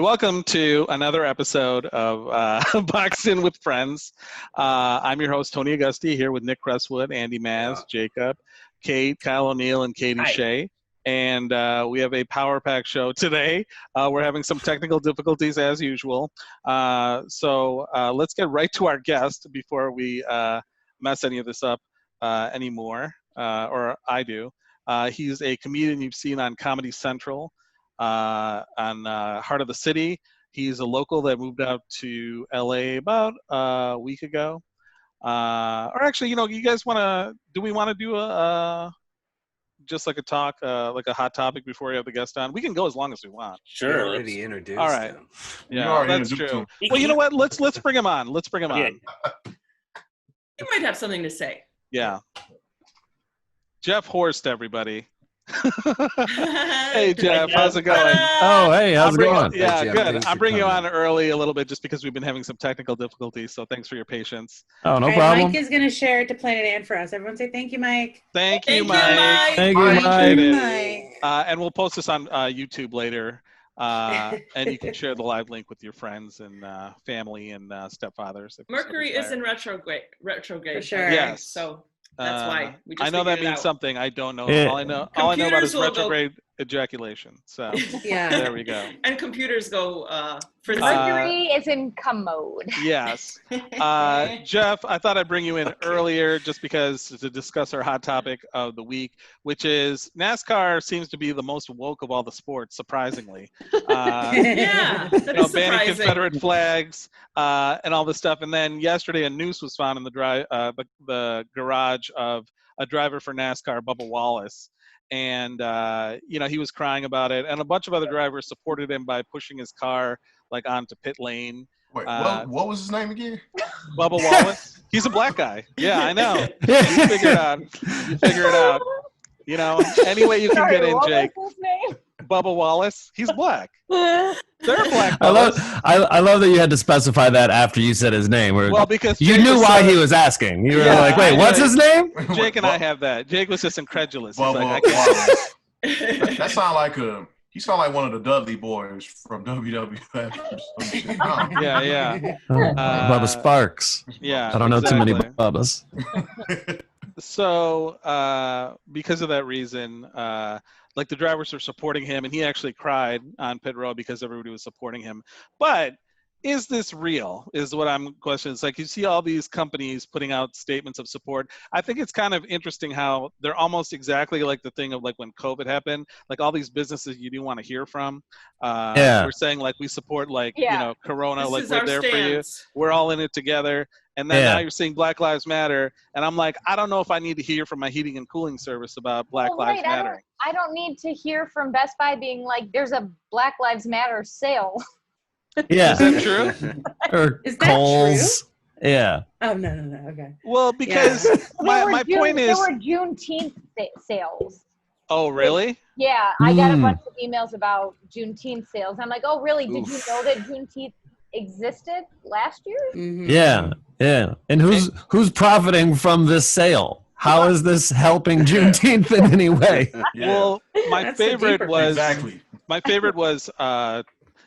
Welcome to another episode of Boxing with Friends. I'm your host, Tony Augusti, here with Nick Cresswood, Andy Maz, Jacob, Kate, Kyle O'Neill, and Katie Shea. And we have a power pack show today. We're having some technical difficulties as usual. So let's get right to our guest before we mess any of this up anymore, or I do. He's a comedian you've seen on Comedy Central, on Heart of the City. He's a local that moved out to LA about a week ago. Or actually, you guys do we want to do just like a talk, like a hot topic before we have the guest on? We can go as long as we want. Sure. Already introduced. All right. Him. Yeah, that's true. Well, you know what? Let's bring him on. Let's bring him on. You might have something to say. Yeah. Jeff Horste, everybody. Hey Jeff, how's it going? Oh, hey, how's it going? Yeah, good. I'm bringing you on early a little bit just because we've been having some technical difficulties, so thanks for your patience. Oh, no problem. Mike is going to share it to Planet Ann for us. Everyone say thank you, Mike. Thank you, Mike. Thank you, Mike. And we'll post this on YouTube later, and you can share the live link with your friends and family and stepfathers. Mercury is in retrograde. For sure. Yes. So that's why we just I know that means something. I don't know. All I know about is retrograde ejaculation. So yeah, there we go. And computers go for Mercury is in commode. Yes. Jeff, I thought I'd bring you in earlier just because to discuss our hot topic of the week, which is NASCAR seems to be the most woke of all the sports, surprisingly. Yeah, that is banning Confederate flags and all this stuff. And then yesterday a noose was found in the garage of a driver for NASCAR, Bubba Wallace. And, he was crying about it. And a bunch of other drivers supported him by pushing his car, like, onto pit lane. Wait, what was his name again? Bubba Wallace. He's a black guy. Yeah, I know. You figure it out. Any way you can get in, Jake. What was his name? Bubba Wallace. He's black. They're black. I love that you had to specify that after you said his name. Well, because you knew why he was asking. You were like, "Wait, what's his name?" Jake and I have that. Jake was just incredulous. He's Bubba like, Wallace. That sound like he sound like one of the Dudley boys from WWF or some shit. Yeah. Bubba Sparks. Yeah. I don't know too many Bubbas. So, because of that reason, like the drivers are supporting him, and he actually cried on pit road because everybody was supporting him. But is this real? Is what I'm questioning. It's like you see all these companies putting out statements of support. I think it's kind of interesting how they're almost exactly like the thing of like when COVID happened, like all these businesses you do want to hear from. We're saying like we support Corona, like we're there for you. We're all in it together. And then now you're seeing Black Lives Matter, and I'm like, I don't know if I need to hear from my heating and cooling service about Black Lives Matter. I don't need to hear from Best Buy being like, there's a Black Lives Matter sale. Yeah. Is that true? Or Is that Kohl's. true? Yeah. Oh, no. Okay. Well, because my point is... There were Juneteenth sales. Oh, really? Yeah, I got a bunch of emails about Juneteenth sales. I'm like, oh, really? Did you know that Juneteenth existed last year? Mm-hmm. Yeah. And who's profiting from this sale? How is this helping Juneteenth in any way? Yeah. Well, my favorite was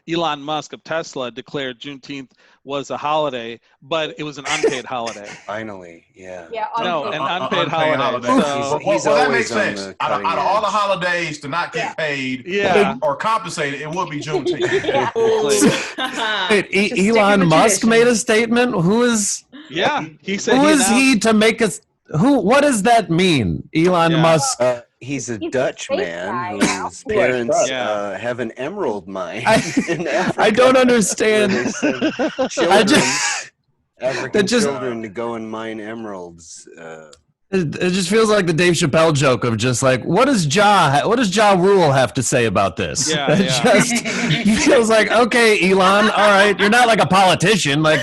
Elon Musk of Tesla declared Juneteenth was a holiday, but it was an unpaid holiday. Finally, yeah. Yeah. No, an unpaid holiday. So, well, that makes sense. Out of all the holidays to not get paid or compensated, it would be Juneteenth. Wait, Elon Musk made a statement? Who is... Yeah, he said... Who is he to make us... What does that mean, Elon Musk? He's a Dutch man whose parents have an emerald mine in Africa. I don't understand. African children to go and mine emeralds. It just feels like the Dave Chappelle joke of just like, what does Ja Rule have to say about this? It just feels like, okay, Elon, all right, you're not like a politician. Like,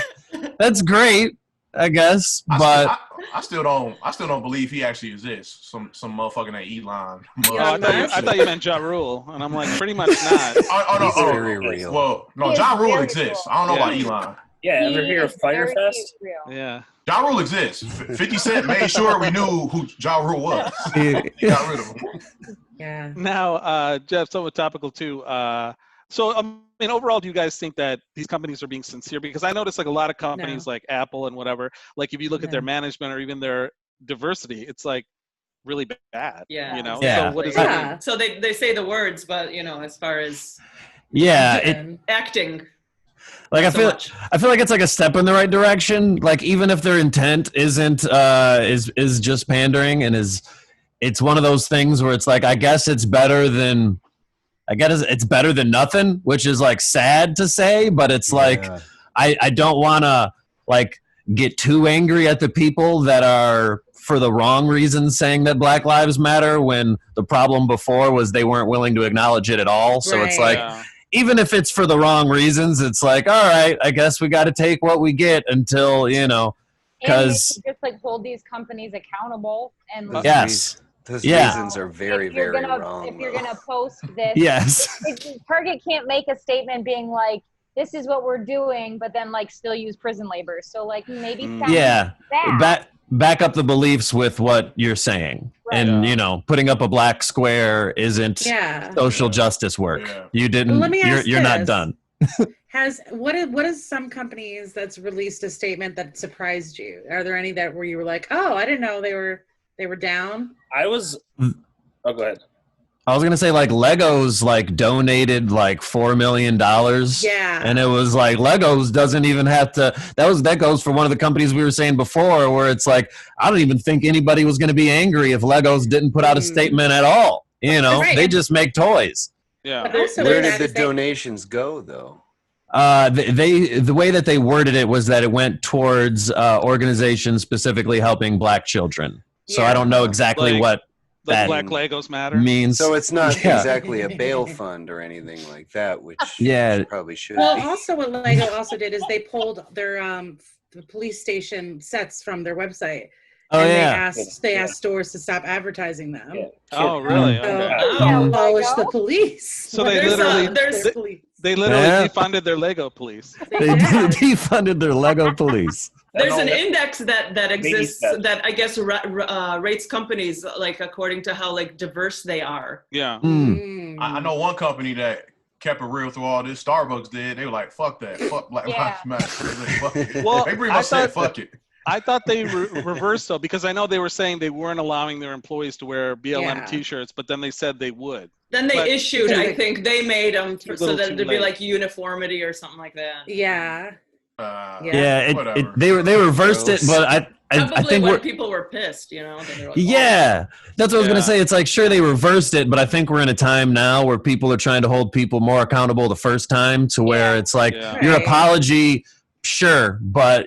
that's great, I guess, but... I still don't believe he actually exists. Some motherfucker named Elon. I thought you meant Ja Rule, and I'm like, pretty much not. He's very real. Well, no, Ja Rule exists. I don't know about Elon. Yeah, ever hear of Firefest? Yeah. Ja Rule exists. 50 Cent made sure we knew who Ja Rule was. He got rid of him. Yeah. Now, Jeff, somewhat topical too. So, overall, do you guys think that these companies are being sincere? Because I notice like a lot of companies like Apple and whatever, like if you look at their management or even their diversity, it's like really bad. Yeah. You know? Yeah. So what does that mean? So they say the words, but as far as acting. Like I feel like it's like a step in the right direction. Like even if their intent isn't is just pandering and it's one of those things where it's like I guess it's better than nothing, which is like sad to say, but it's like I don't want to like get too angry at the people that are for the wrong reasons saying that Black Lives Matter when the problem before was they weren't willing to acknowledge it at all. So it's like even if it's for the wrong reasons, it's like, all right, I guess we got to take what we get until, because just like hold these companies accountable and like, those reasons are very, very wrong. If you're gonna post this, Target can't make a statement being like, "This is what we're doing," but then like still use prison labor. So like maybe back up the beliefs with what you're saying, and putting up a black square isn't social justice work. You didn't. Let me ask you're not done. What is some companies that's released a statement that surprised you? Are there any that where you were like, oh, I didn't know they were down? Go ahead. I was gonna say like Legos like donated like $4 million. And it was like Legos doesn't even have to. That goes for one of the companies we were saying before, where it's like I don't even think anybody was gonna be angry if Legos didn't put out a statement at all. They just make toys. Yeah. Where did the donations go though? The way that they worded it was that it went towards organizations specifically helping Black children. So I don't know exactly what that Black Legos Matter means. So it's not exactly a bail fund or anything like that, which probably should be. Also what Lego also did is they pulled their the police station sets from their website. They asked stores to stop advertising them. Yeah. Oh, really? Abolish the police. So they literally defunded their Lego police. They defunded their Lego police. There's an index that exists that I guess rates companies like according to how like diverse they are. Yeah. I know one company that kept it real through all this. Starbucks did. They were like, "Fuck that, fuck Black Lives Matter." Well, they pretty much said, "Fuck it." I thought they reversed though, because I know they were saying they weren't allowing their employees to wear BLM T-shirts, but then they said they would. Then they issued. I think they made them so that it'd be like uniformity or something like that. Yeah. They reversed it, but I think when people were pissed, They were like, that's what I was gonna say. It's like sure they reversed it, but I think we're in a time now where people are trying to hold people more accountable the first time to where it's like your apology. Sure, but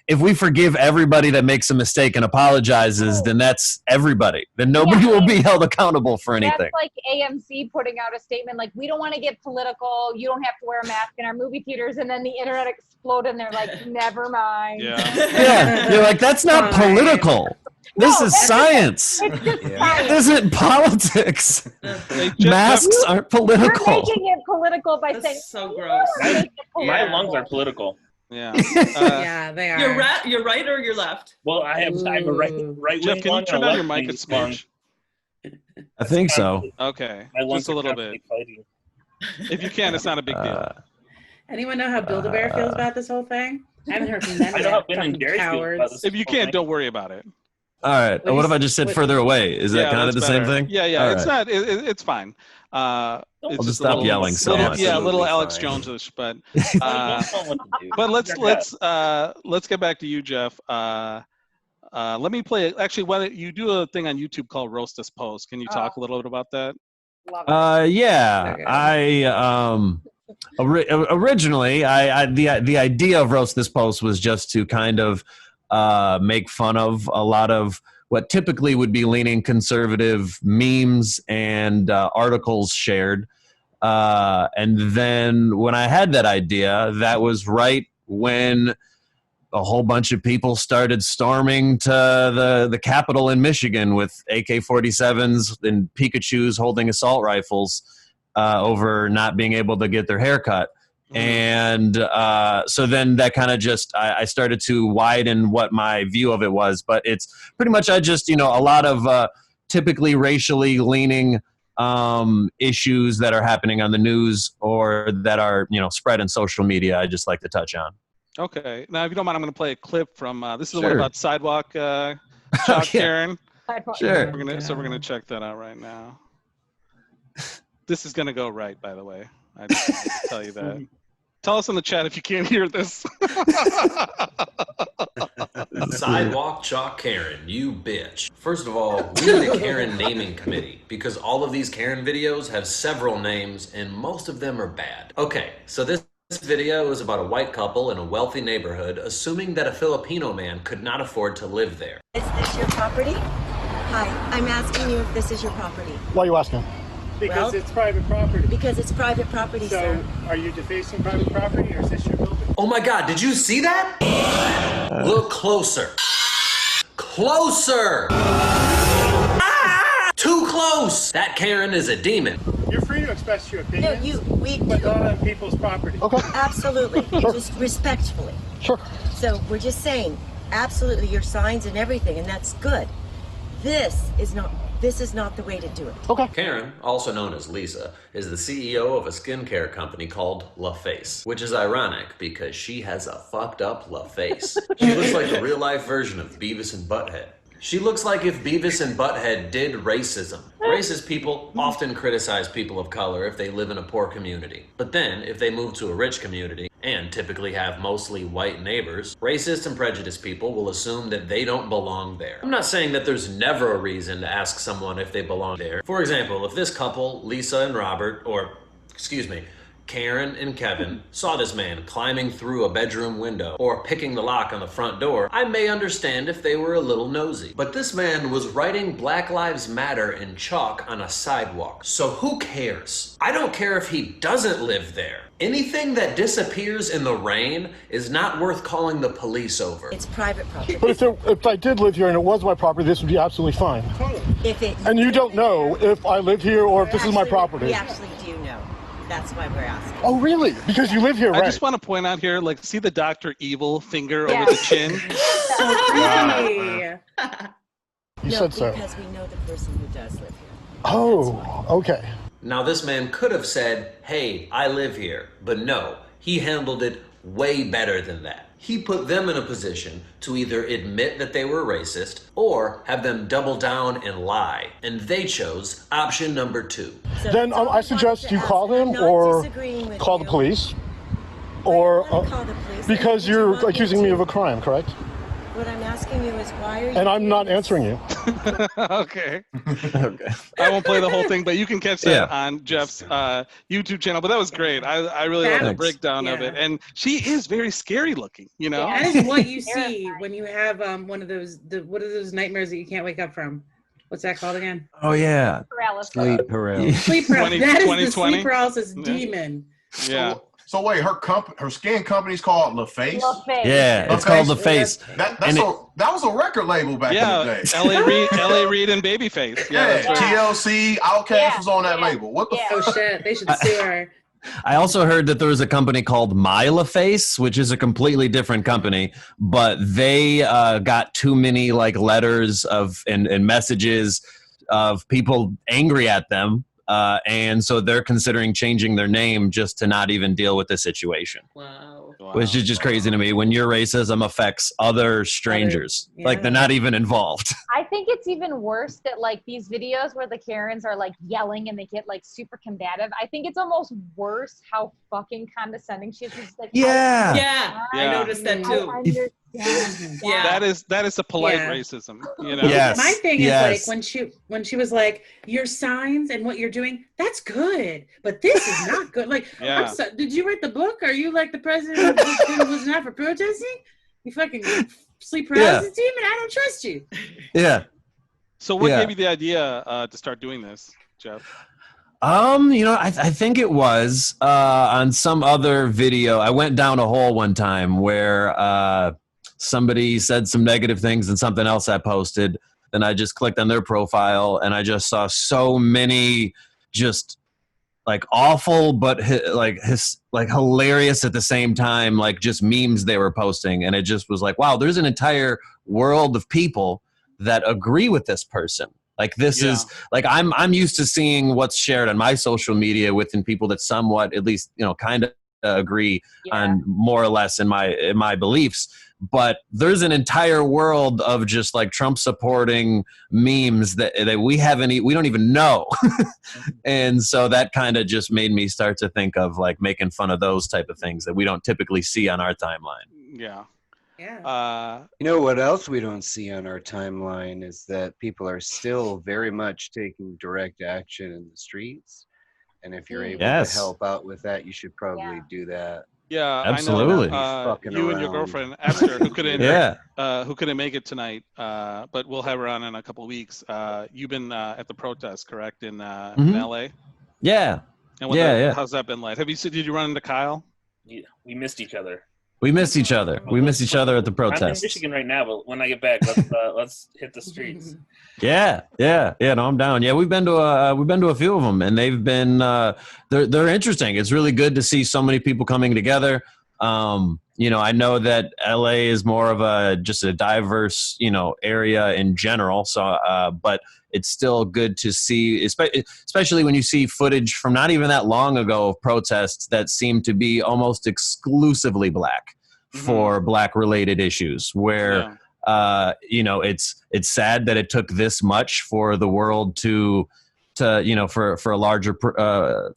if we forgive everybody that makes a mistake and apologizes, then that's everybody. Then nobody will be held accountable for anything. That's like AMC putting out a statement like, we don't want to get political. You don't have to wear a mask in our movie theaters. And then the internet exploded and they're like, never mind. Yeah. You're like, that's not political. This is science. It isn't politics. Masks aren't political. You're making it political by saying so gross. My lungs are political. Yeah. They are. You're right or you're left? Well, I have a right Jeff, can you turn on your mic a smidge? I think so. Okay. Just a little bit. If you can, it's not a big deal. Anyone know how Build-A-Bear feels about this whole thing? I haven't heard from them I know how Ben and Gary feel about this. If you can't, don't worry about it. All right. What if I just said further away? Is that kind of the same thing? Yeah. All it's not. It's fine. I'll just stop yelling so much. Yeah, a little Alex Jones-ish, but let's get back to you, Jeff. Let me play. Actually, why don't you do a thing on YouTube called Roast This Post? Can you talk a little bit about that? Yeah. I originally, the idea of Roast This Post was just to kind of make fun of a lot of what typically would be leaning conservative memes and articles shared. And then when I had that idea, that was right when a whole bunch of people started storming to the Capitol in Michigan with AK-47s and Pikachus holding assault rifles over not being able to get their hair cut. And so then that kind of just I started to widen what my view of it was, but it's pretty much I just a lot of typically racially leaning issues that are happening on the news or that are, spread in social media, I just like to touch on. Okay. Now, if you don't mind, I'm going to play a clip from, this is the Sure. one about sidewalk chalk, Karen. Sure. We're gonna check that out right now. This is going to go right, by the way. I just wanted to tell you that. Tell us in the chat if you can't hear this. Sidewalk chalk Karen, you bitch. First of all, we need a Karen naming committee because all of these Karen videos have several names and most of them are bad. Okay, so this video is about a white couple in a wealthy neighborhood assuming that a Filipino man could not afford to live there. Is this your property? Hi, I'm asking you if this is your property. Why are you asking? Because it's private property. Because it's private property, so, sir. Are you defacing private property or is this your building? Oh my God, did you see that? Look closer. Closer! Ah! Too close! That Karen is a demon. You're free to express your opinion. No, but not on people's property. Okay. Absolutely. Sure. Just respectfully. Sure. So we're just saying, absolutely, your signs and everything, and that's good. This is not the way to do it. Okay. Karen, also known as Lisa, is the CEO of a skincare company called La Face, which is ironic because she has a fucked up La Face. She looks like the real life version of Beavis and Butthead. She looks like if Beavis and Butthead did racism. Racist people often criticize people of color if they live in a poor community. But then, if they move to a rich community, and typically have mostly white neighbors, racist and prejudiced people will assume that they don't belong there. I'm not saying that there's never a reason to ask someone if they belong there. For example, if this couple, Lisa and Robert, or, excuse me, Karen and Kevin, saw this man climbing through a bedroom window or picking the lock on the front door, I may understand if they were a little nosy. But this man was writing Black Lives Matter in chalk on a sidewalk. So who cares? I don't care if he doesn't live there. Anything that disappears in the rain is not worth calling the police over. It's private property. But if I did live here and it was my property, this would be absolutely fine. And you don't know if I live here or if this is my property. We actually do know. That's why we're asking. Oh, really? Because you live here, right? I just want to point out here, see the Dr. Evil finger over the chin? You said so. Because we know the person who does live here. Oh, okay. Now this man could have said, hey, I live here, but no, he handled it way better than that. He put them in a position to either admit that they were racist or have them double down and lie. And they chose option number 2. So then I suggest you call him or call the police. Or because you're accusing me of a crime, correct? What I'm asking you is why are you... And I'm not answering you. Okay. I won't play the whole thing, but you can catch that on Jeff's YouTube channel. But that was great. I really love the breakdown of it. And she is very scary looking, That is what you see when you have one of those, what are those nightmares that you can't wake up from? What's that called again? Oh, yeah. Paralysis. Sleep paralysis. Sleep paralysis. That is the sleep paralysis demon. Yeah. So wait, her skin company's called La Face? La Face. Yeah, it's called La Face. That was a record label back in the day. L.A. Reid and Babyface. Yeah, TLC, Outkast was on that label. What the fuck? Oh shit, they should sue her. I also heard that there was a company called My La Face, which is a completely different company, but they got too many letters and messages of people angry at them. And so they're considering changing their name just to not even deal with the situation. Wow. Which is just crazy to me. When your racism affects other strangers, they're not even involved. I think it's even worse that these videos where the Karens are yelling and they get super combative. I think it's almost worse how fucking condescending she is. She's I noticed that too. Yeah, that is a polite racism. Yes. My thing is when she was like, your signs and what you're doing, that's good, but this is not good. I'm so, did you write the book? Are you the president who was not for protesting? You fucking sleep paralysis demon. I don't trust you. Yeah. So what gave you the idea to start doing this, Jeff? I think it was on some other video. I went down a hole one time where somebody said some negative things and something else I posted. Then I just clicked on their profile and I just saw so many just awful but hilarious at the same time, just memes they were posting. And it just was wow, there's an entire world of people that agree with this person. Like this is like I'm used to seeing what's shared on my social media within people that somewhat, at least, kind of agree on more or less in my beliefs. But there's an entire world of just like Trump supporting memes that we don't even know. And so that kind of just made me start to think of like making fun of those type of things that we don't typically see on our timeline. Yeah. Yeah. You know what else we don't see on our timeline is that people are still very much taking direct action in the streets. And if you're able to help out with that, you should probably do that. Yeah, absolutely. I know. You and your girlfriend Esther, who couldn't make it tonight, but we'll have her on in a couple of weeks. You've been at the protest, correct, in LA? Yeah. And how's that been like? Did you run into Kyle? Yeah, we missed each other. We missed each other. We missed each other at the protest. I'm in Michigan right now, but when I get back, let's hit the streets. Yeah. No, I'm down. Yeah, we've been to a few of them, and they've been they're interesting. It's really good to see so many people coming together. I know that LA is more of just a diverse, area in general. So, but it's still good to see, especially when you see footage from not even that long ago of protests that seem to be almost exclusively black for black related issues, where it's sad that it took this much for the world to for a larger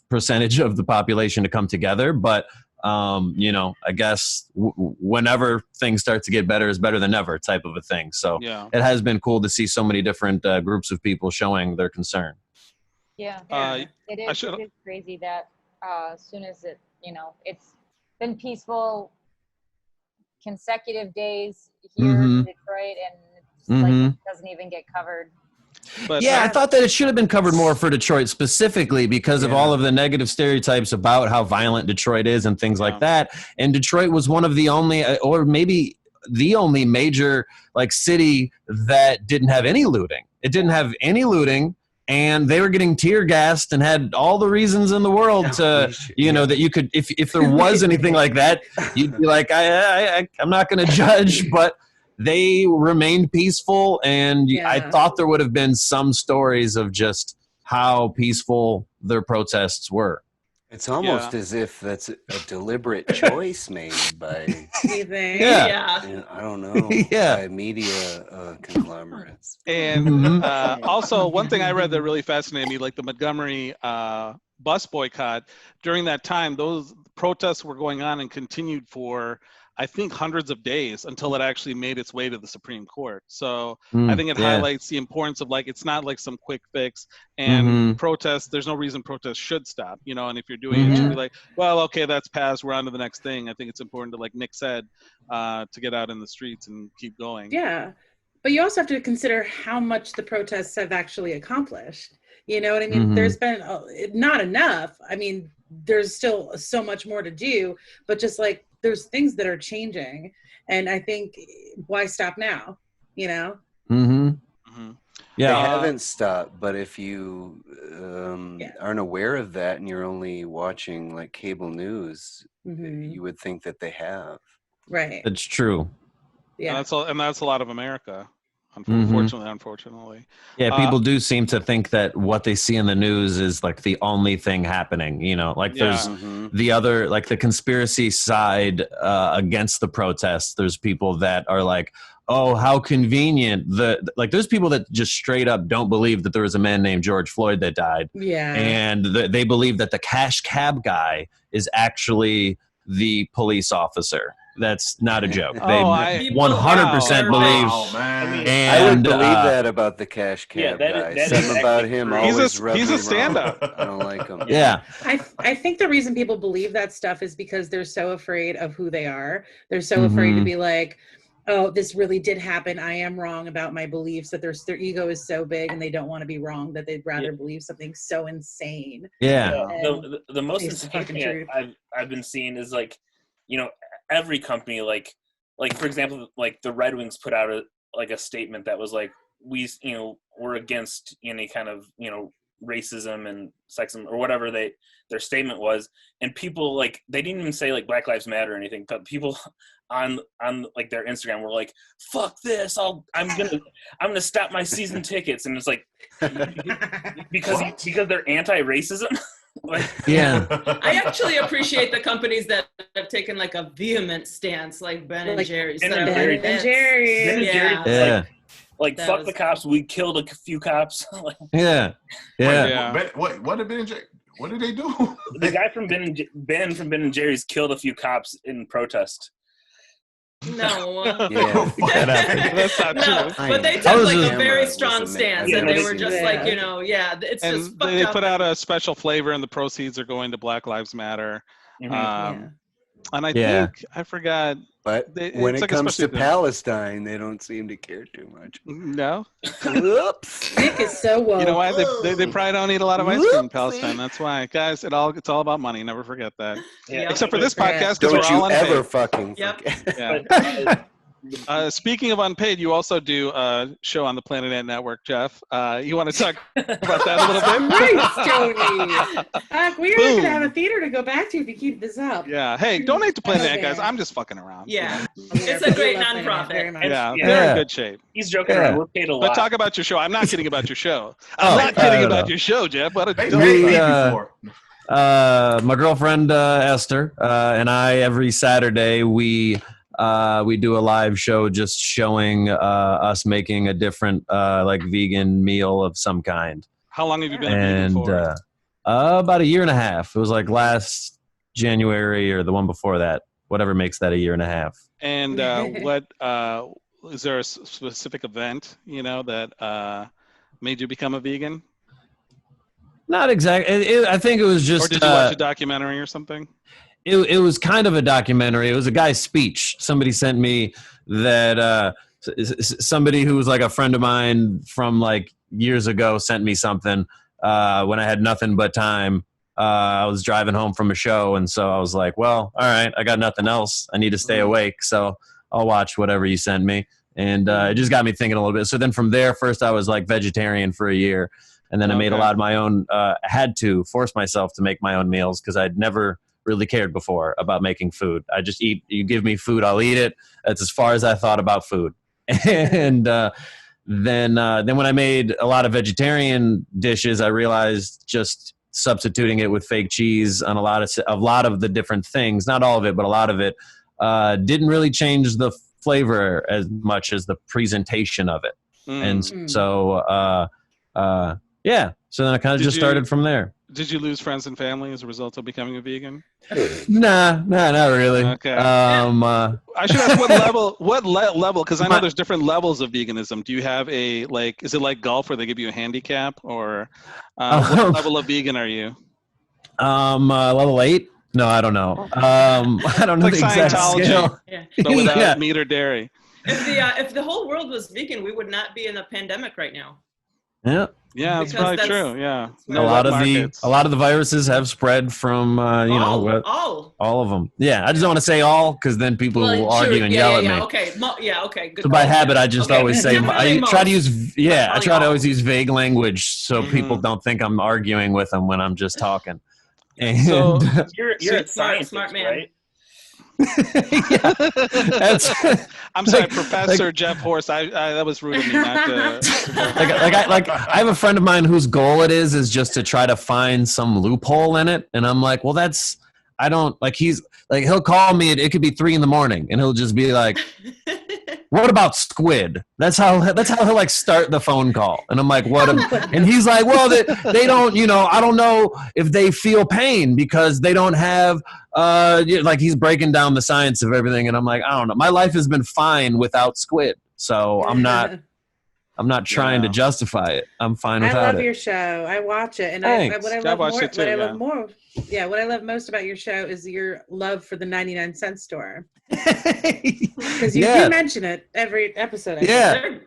percentage of the population to come together. But I guess whenever things start to get better is better than ever type of a thing. So it has been cool to see so many different groups of people showing their concern. Yeah, it is crazy that as soon as it's been peaceful consecutive days here in Detroit, and it's like it doesn't even get covered. But I thought that it should have been covered more for Detroit specifically because of all of the negative stereotypes about how violent Detroit is and things like that. And Detroit was one of the only, or maybe the only major city that didn't have any looting. It didn't have any looting, and they were getting tear gassed and had all the reasons in the world to, that you could, if there was anything like that, you'd be like, I'm not going to judge, but they remained peaceful, and I thought there would have been some stories of just how peaceful their protests were. It's almost as if that's a deliberate choice made by, I don't know, by media conglomerates. And also, one thing I read that really fascinated me, like the Montgomery bus boycott, during that time, those protests were going on and continued for, I think, hundreds of days until it actually made its way to the Supreme Court. So I think it highlights the importance of it's not like some quick fix, and protests, there's no reason protests should stop, and if you're doing it, to be like, well, okay, that's passed, we're on to the next thing. I think it's important to, like Nick said, to get out in the streets and keep going. Yeah. But you also have to consider how much the protests have actually accomplished. You know what I mean? There's been not enough. I mean, there's still so much more to do, but just there's things that are changing, and I think why stop now? Yeah, they haven't stopped, but if you aren't aware of that and you're only watching cable news, you would think that they have. Right. That's true. Yeah, and that's a lot of America. Unfortunately. Yeah, people do seem to think that what they see in the news is the only thing happening, there's the other, the conspiracy side against the protests. There's people that are like, oh, how convenient. There's people that just straight up don't believe that there was a man named George Floyd that died. Yeah. And they believe that the cash cab guy is actually the police officer. That's not a joke. They 100% believe. And, I would believe that about the cash cab guy. Something about him always rubbed me He's a stand-up. I don't like him. Yeah. I think the reason people believe that stuff is because they're so afraid of who they are. They're so afraid to be like, oh, this really did happen. I am wrong about my beliefs, that their ego is so big and they don't want to be wrong, that they'd rather believe something so insane. Yeah. The most insane thing I've been seeing is every company, for example, the Red Wings put out a statement that was we're against any kind of racism and sexism or whatever their statement was, and people like they didn't even say like Black Lives Matter or anything, but people on like their Instagram were like, "Fuck this! I'm gonna stop my season tickets," and it's like because they're anti-racism. Like, yeah, I actually appreciate the companies that have taken like a vehement stance, like Ben and Jerry's. Ben and Jerry's. Yeah. Like fuck the cops. We killed a few cops. Yeah. What did Ben and Jerry? What did they do? The guy from Ben from Ben and Jerry's killed a few cops in protest. No. That's not true. But they took like a very strong stance, and they were just like, it's and just fucked they up. put out a special flavor, and the proceeds are going to Black Lives Matter. And I think I forgot. But when it comes to Palestine, they don't seem to care too much. No. Whoops. Nick is so woke. You know why? They probably don't eat a lot of ice cream in Palestine. That's why, guys. It's all about money. Never forget that. Yeah. Except for this podcast, because we're all unpaid. Don't you ever fucking forget. Yeah. Speaking of unpaid, you also do a show on the Planet Ant Network, Jeff. You want to talk about that a little bit? Nice, Tony. We are going to have a theater to go back to if you keep this up. Yeah. Hey, donate to Planet Ant, guys. I'm just fucking around. Yeah. It's a great nonprofit. Yeah, they're in good shape. He's joking around. We're paid a lot. But talk about your show. I'm not kidding about your show. I'm not kidding about your show, Jeff. What my girlfriend Esther and I, every Saturday, we do a live show just showing us making a different like vegan meal of some kind. How long have you been a vegan for? About a year and a half. It was like last January or the one before that, whatever makes that a year and a half. And what is there a specific event that made you become a vegan? Not exactly. I think it was just. Or did you watch a documentary or something? It was kind of a documentary. It was a guy's speech. Somebody sent me that somebody who was like a friend of mine from like years ago sent me something when I had nothing but time. I was driving home from a show, and so I was like, well, all right, I got nothing else. I need to stay awake, so I'll watch whatever you send me. And it just got me thinking a little bit. So then from there, first I was like vegetarian for a year, and then I made a lot of my own, had to force myself to make my own meals because I'd never really cared before about making food. I just eat, you give me food, I'll eat it. That's as far as I thought about food. And then when I made a lot of vegetarian dishes, I realized just substituting it with fake cheese on a lot of the different things, not all of it, but a lot of it, didn't really change the flavor as much as the presentation of it. And so, so then I kind of just started from there. Did you lose friends and family as a result of becoming a vegan? Nah, not really. Okay. I should ask what level, because I know there's different levels of veganism. Do you have is it like golf where they give you a handicap, or what level of vegan are you? Level 8? No, I don't know. I don't know like the exact scale. But without meat or dairy. If the whole world was vegan, we would not be in a pandemic right now. Yeah, that's probably true. Yeah, a lot of the viruses have spread from all of them. Yeah, I just don't want to say all because then people will argue and yell at me. Okay, okay, good. So by habit, I just always say I try to use I try to always use vague language so people don't think I'm arguing with them when I'm just talking. And so you're a scientist, smart man, right? I'm sorry, Professor Jeff Horste. I that was rude of me not to. I have a friend of mine whose goal it is just to try to find some loophole in it, and I'm like, well, he'll call me. It could be 3 a.m, and he'll just be like, what about squid? That's how he'll like start the phone call. And I'm like, what? And he's like, well, they don't, I don't know if they feel pain because they don't have, like he's breaking down the science of everything. And I'm like, I don't know. My life has been fine without squid. So I'm not trying to justify it. I'm fine without it. I love your show. I watch it. And what I love most about your show is your love for the 99-cent store. Because you do mention it every episode. The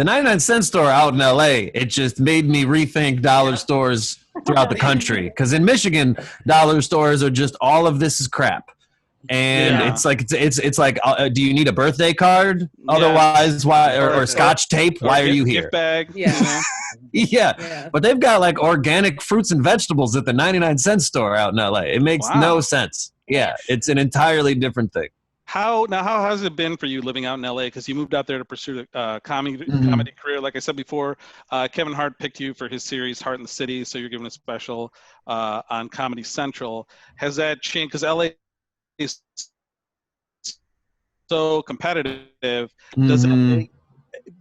99-cent store out in LA, it just made me rethink dollar stores throughout the country. Because in Michigan, dollar stores are just all of this is crap. And it's like do you need a birthday card? Otherwise, why or Scotch tape? Why are you here? Gift bag. Yeah. Yeah. But they've got like organic fruits and vegetables at the 99-cent store out in LA. It makes no sense. Yeah, it's an entirely different thing. How has it been for you living out in LA? Because you moved out there to pursue a comedy career. Like I said before, Kevin Hart picked you for his series Heart in the City, so you're giving a special on Comedy Central. Has that changed? Because LA is so competitive.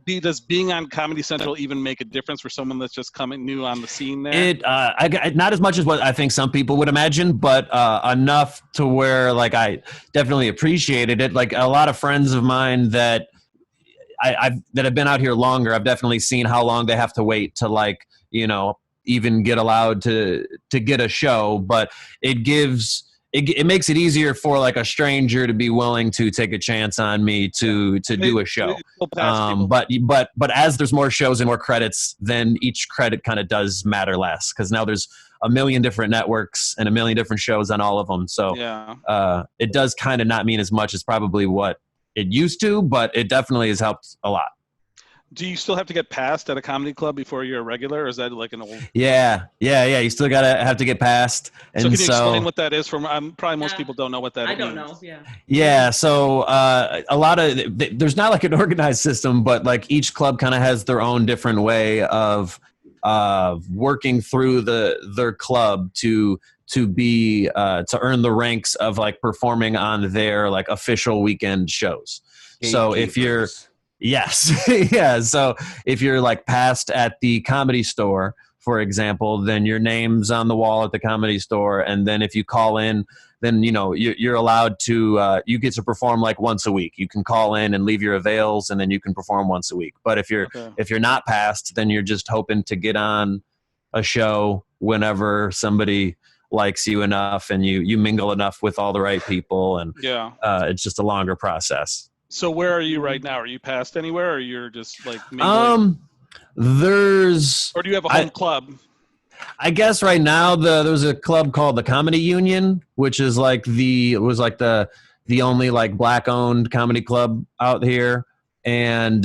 Does being on Comedy Central even make a difference for someone that's just coming new on the scene there? Not as much as what I think some people would imagine, but enough to where like I definitely appreciated it. Like a lot of friends of mine that that have been out here longer, I've definitely seen how long they have to wait to like, even get allowed to get a show, but it makes it easier for like a stranger to be willing to take a chance on me to do a show. But as there's more shows and more credits, then each credit kind of does matter less because now there's a million different networks and a million different shows on all of them. So it does kind of not mean as much as probably what it used to, but it definitely has helped a lot. Do you still have to get passed at a comedy club before you're a regular, or is that like an old? Yeah. You still have to get passed. And so can you explain what that is? Probably most people don't know what that is. I don't know. Yeah. So a lot of there's not like an organized system, but like each club kind of has their own different way of working through their club to be to earn the ranks of like performing on their like official weekend shows. So if you're Yes. Yeah. So if you're like passed at the Comedy Store, for example, then your name's on the wall at the Comedy Store. And then if you call in, then, you're allowed to, you get to perform like once a week. You can call in and leave your avails and then you can perform once a week. But if you're not passed, then you're just hoping to get on a show whenever somebody likes you enough and you mingle enough with all the right people. And it's just a longer process. So where are you right now? Are you passed anywhere, or you're just like mingling? Or do you have a home club? I guess right now there's a club called the Comedy Union, which is like the only like black-owned comedy club out here, and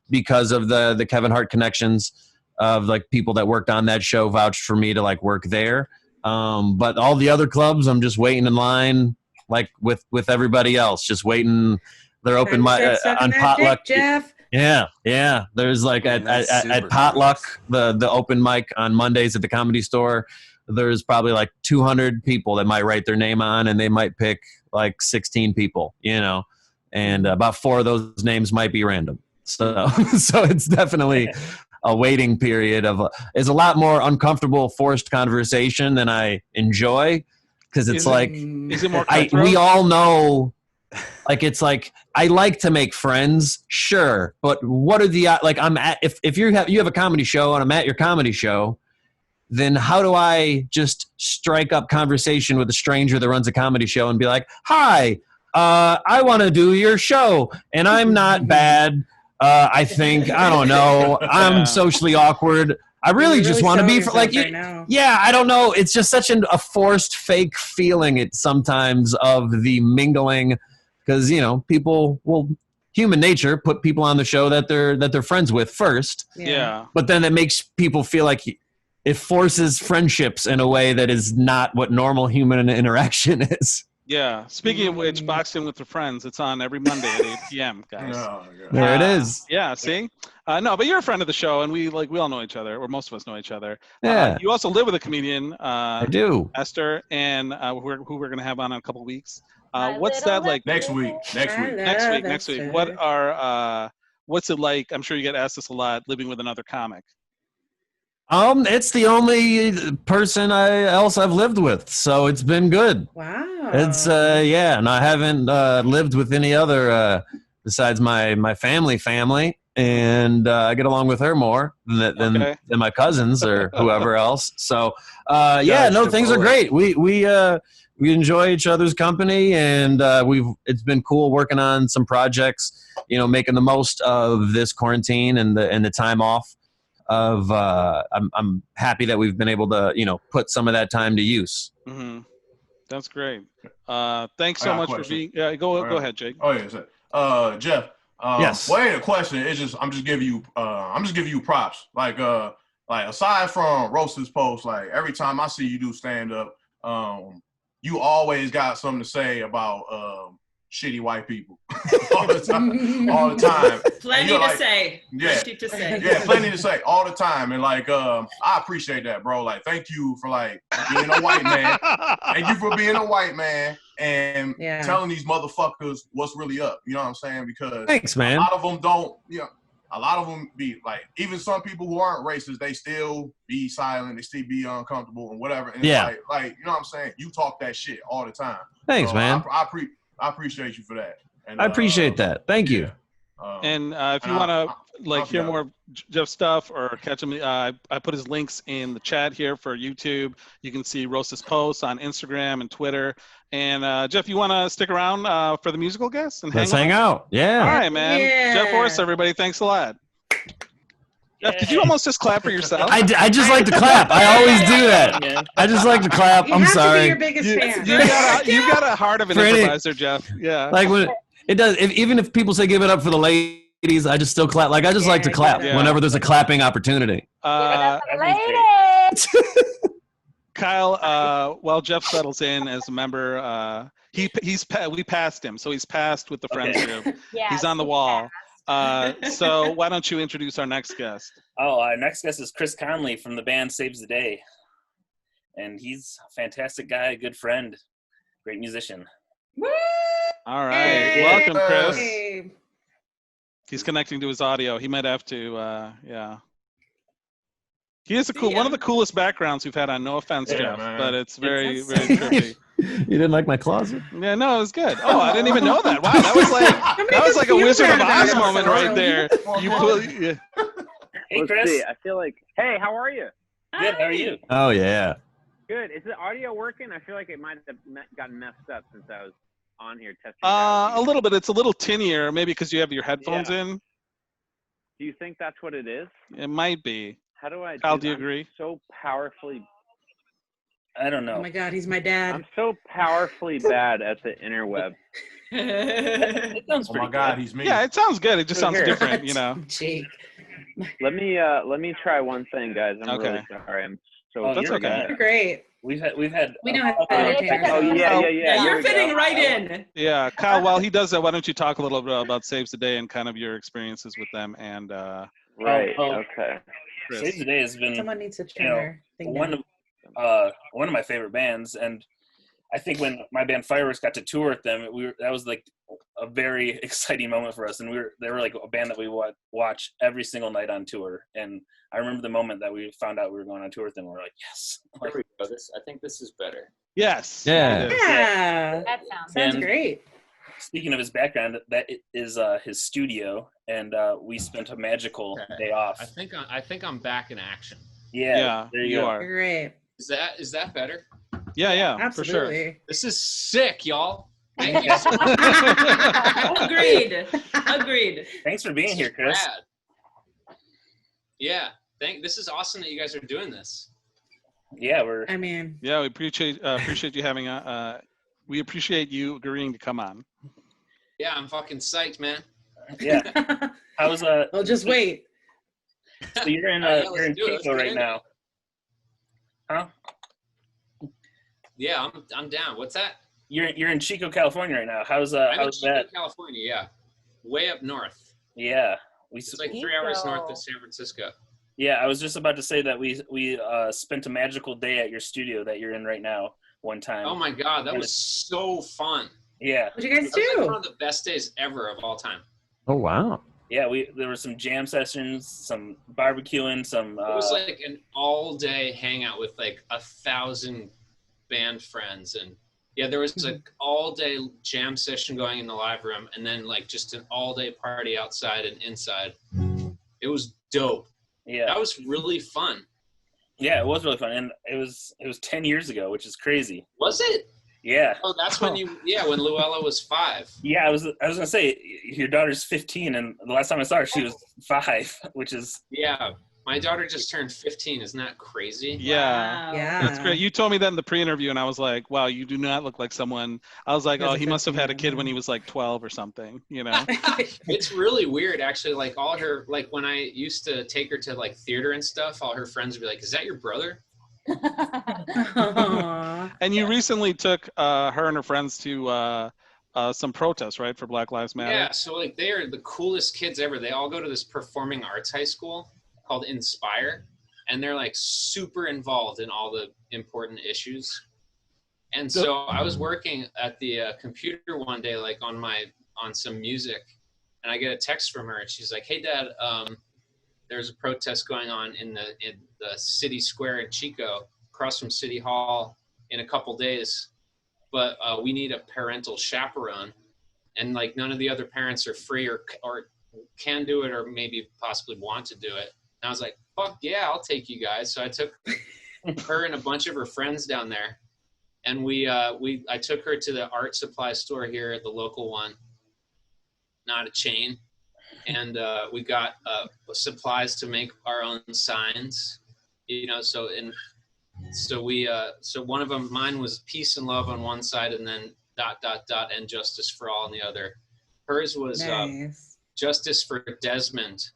because of the Kevin Hart connections of like people that worked on that show vouched for me to like work there. But all the other clubs, I'm just waiting in line, like with everybody else, just waiting. They're open on Potluck. Jeff. Yeah. There's like at Potluck, the open mic on Mondays at the Comedy Store. There's probably like 200 people that might write their name on, and they might pick like 16 people, and about 4 of those names might be random. So it's definitely a waiting period is a lot more uncomfortable, forced conversation than I enjoy. Cause it's is it more cutthroat? We all know, like, it's like, I like to make friends, sure. But what are the, like, if you have a comedy show and I'm at your comedy show, then how do I just strike up conversation with a stranger that runs a comedy show and be like, hi, I want to do your show and I'm not bad. I think, I don't know. I'm socially awkward. I really just want to be for like, I don't know. It's just such a forced fake feeling sometimes of the mingling because, people will human nature put people on the show that they're friends with first. Yeah. But then it makes people feel like it forces friendships in a way that is not what normal human interaction is. Yeah. Speaking of which, Boxing with the Friends, it's on every Monday at 8 p.m., guys. There it is. Yeah, see? No, but you're a friend of the show, and we all know each other, or most of us know each other. Yeah. You also live with a comedian. I do. Esther, and who we're going to have on in a couple weeks. What's that like? Next week. Next week. What's it like? I'm sure you get asked this a lot, living with another comic. It's the only person else I've lived with, so it's been good. Wow. It's and I haven't lived with any other besides my family, and I get along with her more than my cousins or whoever else. So things are great. We enjoy each other's company, and it's been cool working on some projects. Making the most of this quarantine and the time off. I'm happy that we've been able to put some of that time to use. Mm-hmm. That's great. Thanks so much for being. Go ahead, Jake. Oh yeah, Jeff. Yes. Well, the question is I'm just giving you props. Like aside from Roasters post, like every time I see you do stand up, you always got something to say about shitty white people all the time. Plenty to say. Yeah, plenty to say. Yeah, plenty to say all the time. And like, I appreciate that, bro. Like, thank you for like being a white man. Thank you for being a white man and telling these motherfuckers what's really up. You know what I'm saying? Because thanks, man. A lot of them don't. A lot of them be like, even some people who aren't racist, they still be silent. They still be uncomfortable and whatever. And it's like, you know what I'm saying? You talk that shit all the time. Thanks, man. I appreciate you for that. And, I appreciate that. Thank you. And if you want to hear more of Jeff's stuff or catch him, I put his links in the chat here for YouTube. You can see Roast's posts on Instagram and Twitter. And Jeff, you want to stick around for the musical guest and hang out? Yeah. All right, man. Yeah. Jeff Horste, everybody. Thanks a lot. Jeff, did you almost just clap for yourself? I just like to clap. I always do that. I just like to clap. I'm sorry. To be your biggest fan. You got a heart of an improviser, Jeff. Yeah. Like when it does. Even if people say give it up for the ladies, I just still clap. Like I just like to clap whenever there's a clapping opportunity. Kyle, while Jeff settles in as a member, we passed him, so he's passed with the Friends group. Yeah, he's on the wall. So why don't you introduce our next guest? Our next guest is Chris Conley from the band Saves the Day. And he's a fantastic guy, a good friend, great musician. Woo! All right. Welcome, Chris. He's connecting to his audio. He might have to, He is one of the coolest backgrounds we've had on. No offense, Jeff, but it's very, very trippy. You didn't like my closet? Yeah, no, it was good. Oh, I didn't even know that. Wow, that was like a Wizard of Oz moment right there. Hey, Chris. See. I feel like. Hey, how are you? Good. How are you? Oh yeah. Good. Is the audio working? I feel like it might have gotten messed up since I was on here testing. A little bit. It's a little tinnier, maybe because you have your headphones in. Do you think that's what it is? It might be. How do I? Kyle, do you agree? So powerfully. I don't know. Oh my God, he's my dad. I'm so powerfully bad at the interweb. It sounds pretty God, he's me. Yeah, it sounds good. It just sounds different, you know. Jake. Let me try one thing, guys. I'm really sorry. I'm so. That's okay. You're great. We've had. We know how to entertain. Oh yeah. You're fitting right in. Yeah, Kyle. While he does that, why don't you talk a little bit about Saves the Day and kind of your experiences with them and. Right. Okay. Saves the Day has been. Someone needs to turn one of my favorite bands, and I think when my band Fireworks got to tour with them, that was like a very exciting moment for us, and they were like a band that we watch every single night on tour. And I remember the moment that we found out we were going on tour with them. We were like, yes. There we go. I think this is better. Yes. Yeah. That sounds great. Speaking of his background, that is his studio, and we spent a magical day off. I think I'm back in action. Yeah, there you are. Great. Is that better? Yeah, absolutely. For sure. This is sick, y'all. Thank you so much. Agreed. Thanks for being here, Chris. Rad. Yeah, this is awesome that you guys are doing this. Yeah, we appreciate you having we appreciate you agreeing to come on. Yeah, I'm fucking psyched, man. Yeah. How's Well, just wait. So you're in Chico right now. Huh? Yeah, I'm down. What's that? You're in Chico, California right now. How's I'm in that? Chico, California, yeah. Way up north. Yeah. It's like 3 hours north of San Francisco. Yeah, I was just about to say that we spent a magical day at your studio that you're in right now one time. Oh my God, that was so fun. Yeah. What'd you guys do? Like one of the best days ever of all time. Oh wow. Yeah, there were some jam sessions, some barbecuing, some. It was like an all-day hangout with like 1,000 band friends, and there was like all-day jam session going in the live room, and then like just an all-day party outside and inside. It was dope. Yeah, that was really fun. Yeah, it was really fun, and it was 10 years ago, which is crazy. Was it? Yeah. Oh, that's when when Luella was 5. Yeah, I was gonna say your daughter's 15, and the last time I saw her, she was 5, which is. Yeah, My daughter just turned 15. Isn't that crazy? Yeah. Wow. Yeah. That's great. You told me that in the pre-interview, and I was like, wow, you do not look like someone. I was like, oh, he must have had a kid when he was like 12 or something, you know? It's really weird, actually. Like all her, like when I used to take her to like theater and stuff, all her friends would be like, is that your brother? And you recently took her and her friends to some protests, right, for Black Lives Matter? Yeah, so like they are the coolest kids ever. They all go to this performing arts high school called Inspire, and they're like super involved in all the important issues. And so I was working at the computer one day, like on some music, and I get a text from her, and she's like, "Hey, Dad, there's a protest going on in the city square in Chico, across from City Hall, in a couple days, but we need a parental chaperone, and like none of the other parents are free or can do it, or maybe possibly want to do it." And I was like, "Fuck yeah, I'll take you guys." So I took her and a bunch of her friends down there, and I took her to the art supply store here at the local one, not a chain. And we got supplies to make our own signs, you know. So one of them, mine was peace and love on one side, and then ... and justice for all on the other. Hers was Nice. Justice for Desmond.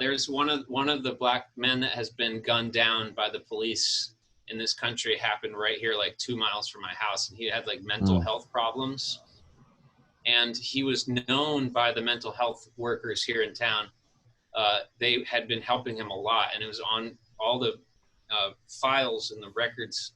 There's one of the black men that has been gunned down by the police in this country happened right here, like 2 miles from my house, and he had like mental health problems. And he was known by the mental health workers here in town. They had been helping him a lot, and it was on all the files and the records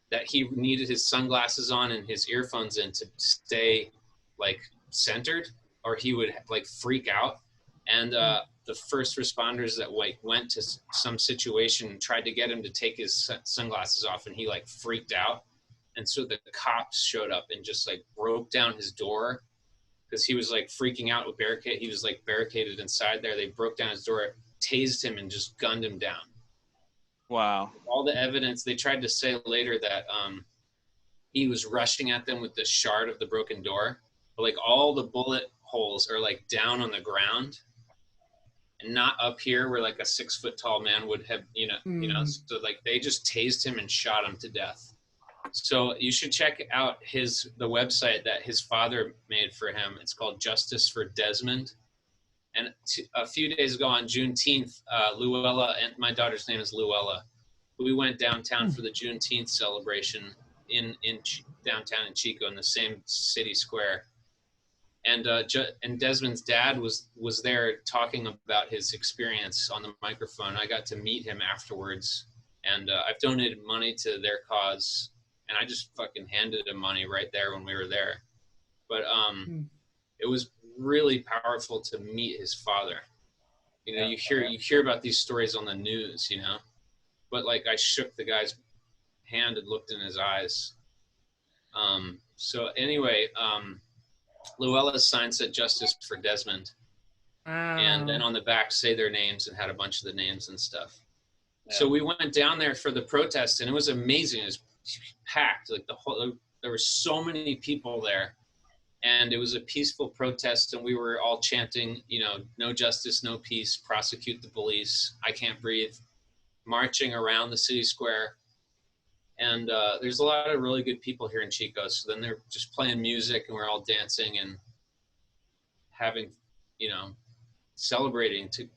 that he needed his sunglasses on and his earphones in to stay like centered, or he would like freak out. And the first responders that went to some situation and tried to get him to take his sunglasses off, and he like freaked out. And so the cops showed up and just like broke down his door because he was like freaking out with barricade. He was like barricaded inside there. They broke down his door, tased him, and just gunned him down. Wow. All the evidence, they tried to say later that he was rushing at them with the shard of the broken door. But like all the bullet holes are like down on the ground and not up here where like a 6 foot tall man would have, you know, so like they just tased him and shot him to death. So you should check out the website that his father made for him. It's called Justice for Desmond. And a few days ago on Juneteenth, Luella, and my daughter's name is Luella, we went downtown for the Juneteenth celebration in downtown in Chico in the same city square. And Desmond's dad was there talking about his experience on the microphone. I got to meet him afterwards, and I've donated money to their cause. And I just fucking handed him money right there when we were there. But it was really powerful to meet his father. You know, you hear about these stories on the news, you know. But like I shook the guy's hand and looked in his eyes. So anyway, Luella's sign said Justice for Desmond. Wow. And then on the back say their names, and had a bunch of the names and stuff. Yeah. So we went down there for the protest, and it was amazing. It was packed, like there were so many people there, and it was a peaceful protest, and we were all chanting, you know, no justice, no peace, prosecute the police, I can't breathe, marching around the city square. And there's a lot of really good people here in Chico, so then they're just playing music, and we're all dancing and having, you know, celebrating to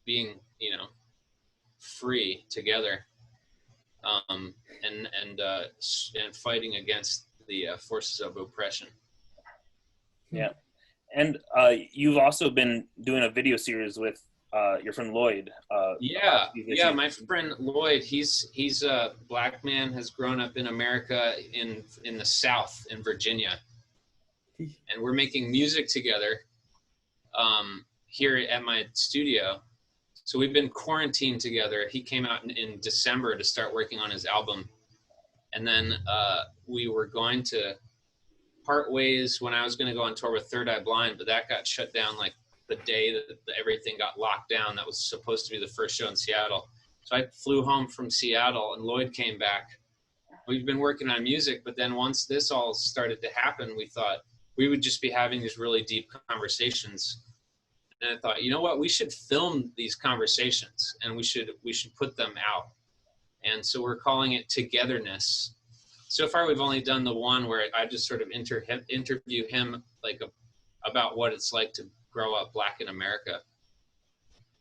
being, you know, free together. And fighting against the forces of oppression. Yeah, and you've also been doing a video series with your friend Lloyd. Yeah, my friend Lloyd. He's a black man, has grown up in America in the South in Virginia, and we're making music together here at my studio. So we've been quarantined together. He came out in December to start working on his album. And then we were going to part ways when I was going to go on tour with Third Eye Blind, but that got shut down like the day that everything got locked down. That was supposed to be the first show in Seattle. So I flew home from Seattle, and Lloyd came back. We've been working on music, but then once this all started to happen, we thought we would just be having these really deep conversations. And I thought, you know what, we should film these conversations and we should put them out. And so we're calling it Togetherness. So far, we've only done the one where I just sort of interview him like about what it's like to grow up Black in America.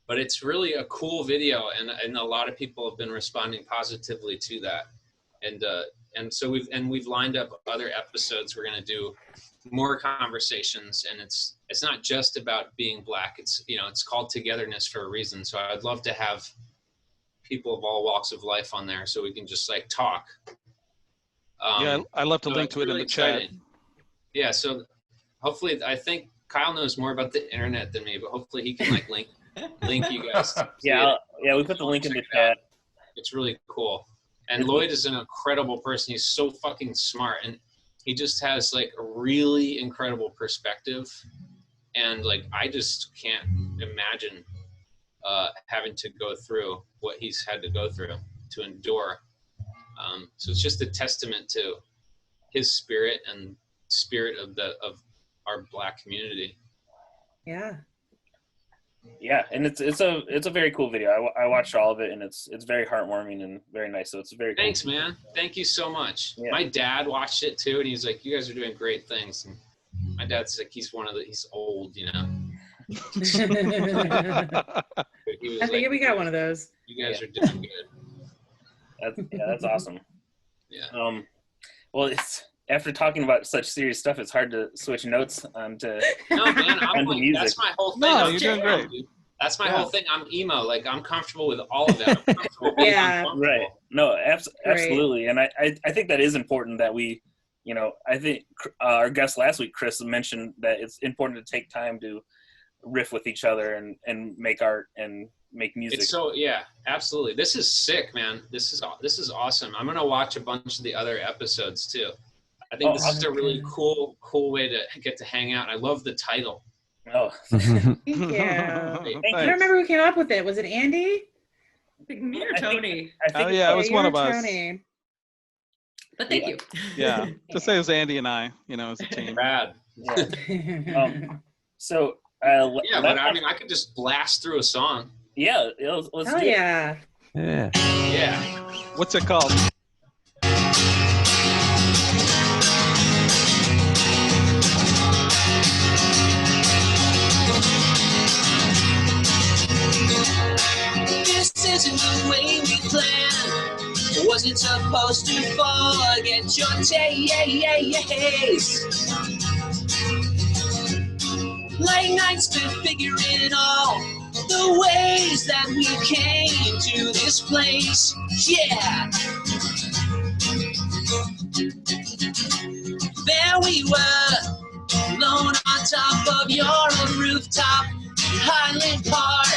But it's really a cool video, and a lot of people have been responding positively to that. And so we've lined up other episodes. We're going to do more conversations, and it's not just about being Black. It's, you know, it's called Togetherness for a reason. So I'd love to have people of all walks of life on there so we can just like talk. Yeah, I'd love to link to it in the chat. Yeah, so hopefully, I think Kyle knows more about the internet than me, but hopefully he can like link you guys. Yeah, we put the link in the chat. It's really cool. And Lloyd is an incredible person. He's so fucking smart, and he just has like a really incredible perspective. And like, I just can't imagine having to go through what he's had to go through to endure. So it's just a testament to his spirit and spirit of our Black community. Yeah. Yeah, and it's a very cool video. I watched all of it, and it's very heartwarming and very nice. So it's a very thanks, cool. Man. Thank you so much. Yeah. My dad watched it too, and he's like, "You guys are doing great things." And my dad's like, he's old, you know. I think we got one of those. You guys are doing good. That's awesome. Yeah. Well, it's after talking about such serious stuff, it's hard to switch notes onto. No, man, music. That's my whole thing. No, you're doing great. Dude. That's my whole thing. I'm emo. Like, I'm comfortable with all of that. Right. No, absolutely. And I think that is important that we, you know, I think our guest last week, Chris, mentioned that it's important to take time to riff with each other and make art and make music. It's so, yeah, absolutely. This is sick, man. This is awesome. I'm going to watch a bunch of the other episodes too. I think this is a really cool way to get to hang out. I love the title. Oh, thank you. I don't remember who came up with it. Was it Andy? I think me or Tony? I think it was one of us. Tony. But thank you. Yeah, just say it was Andy and I, you know, as a team. Rad. Yeah. So. Yeah, but I mean, I could just blast through a song. Yeah, let's do it. Yeah. Yeah. Yeah. What's it called? This isn't the way we planned. Wasn't supposed to forget your taste. Late nights been figuring all the ways that we came to this place. Yeah. There we were, alone on top of your own rooftop in Highland Park.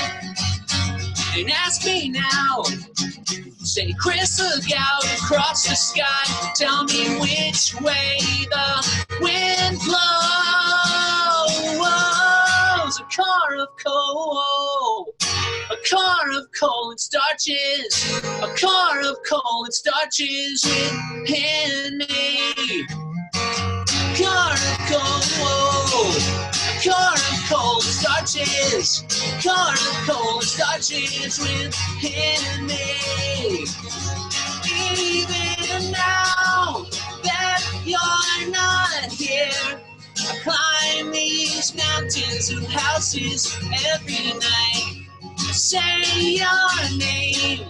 And ask me now, say, Chris, look out across the sky. Tell me which way the wind blows. A car of coal, a car of coal and starches, a car of coal and starches with handmade. Car of coal, a car of coal and starches, car of coal and starches with handmade. Even now that you're not here, I climb these mountains of houses every night. I say your name,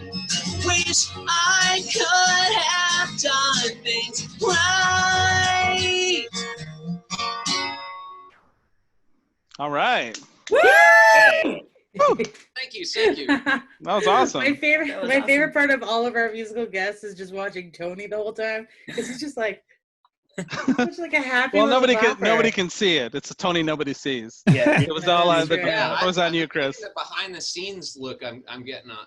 wish I could have done things right. All right. Woo! Hey. Thank you. That was awesome. My favorite part of all of our musical guests is just watching Tony the whole time, because he's just like such like a happy. Well, nobody can see it. It's a Tony nobody sees. Yeah, it was all on it was on you, Chris. The behind the scenes look I'm getting on.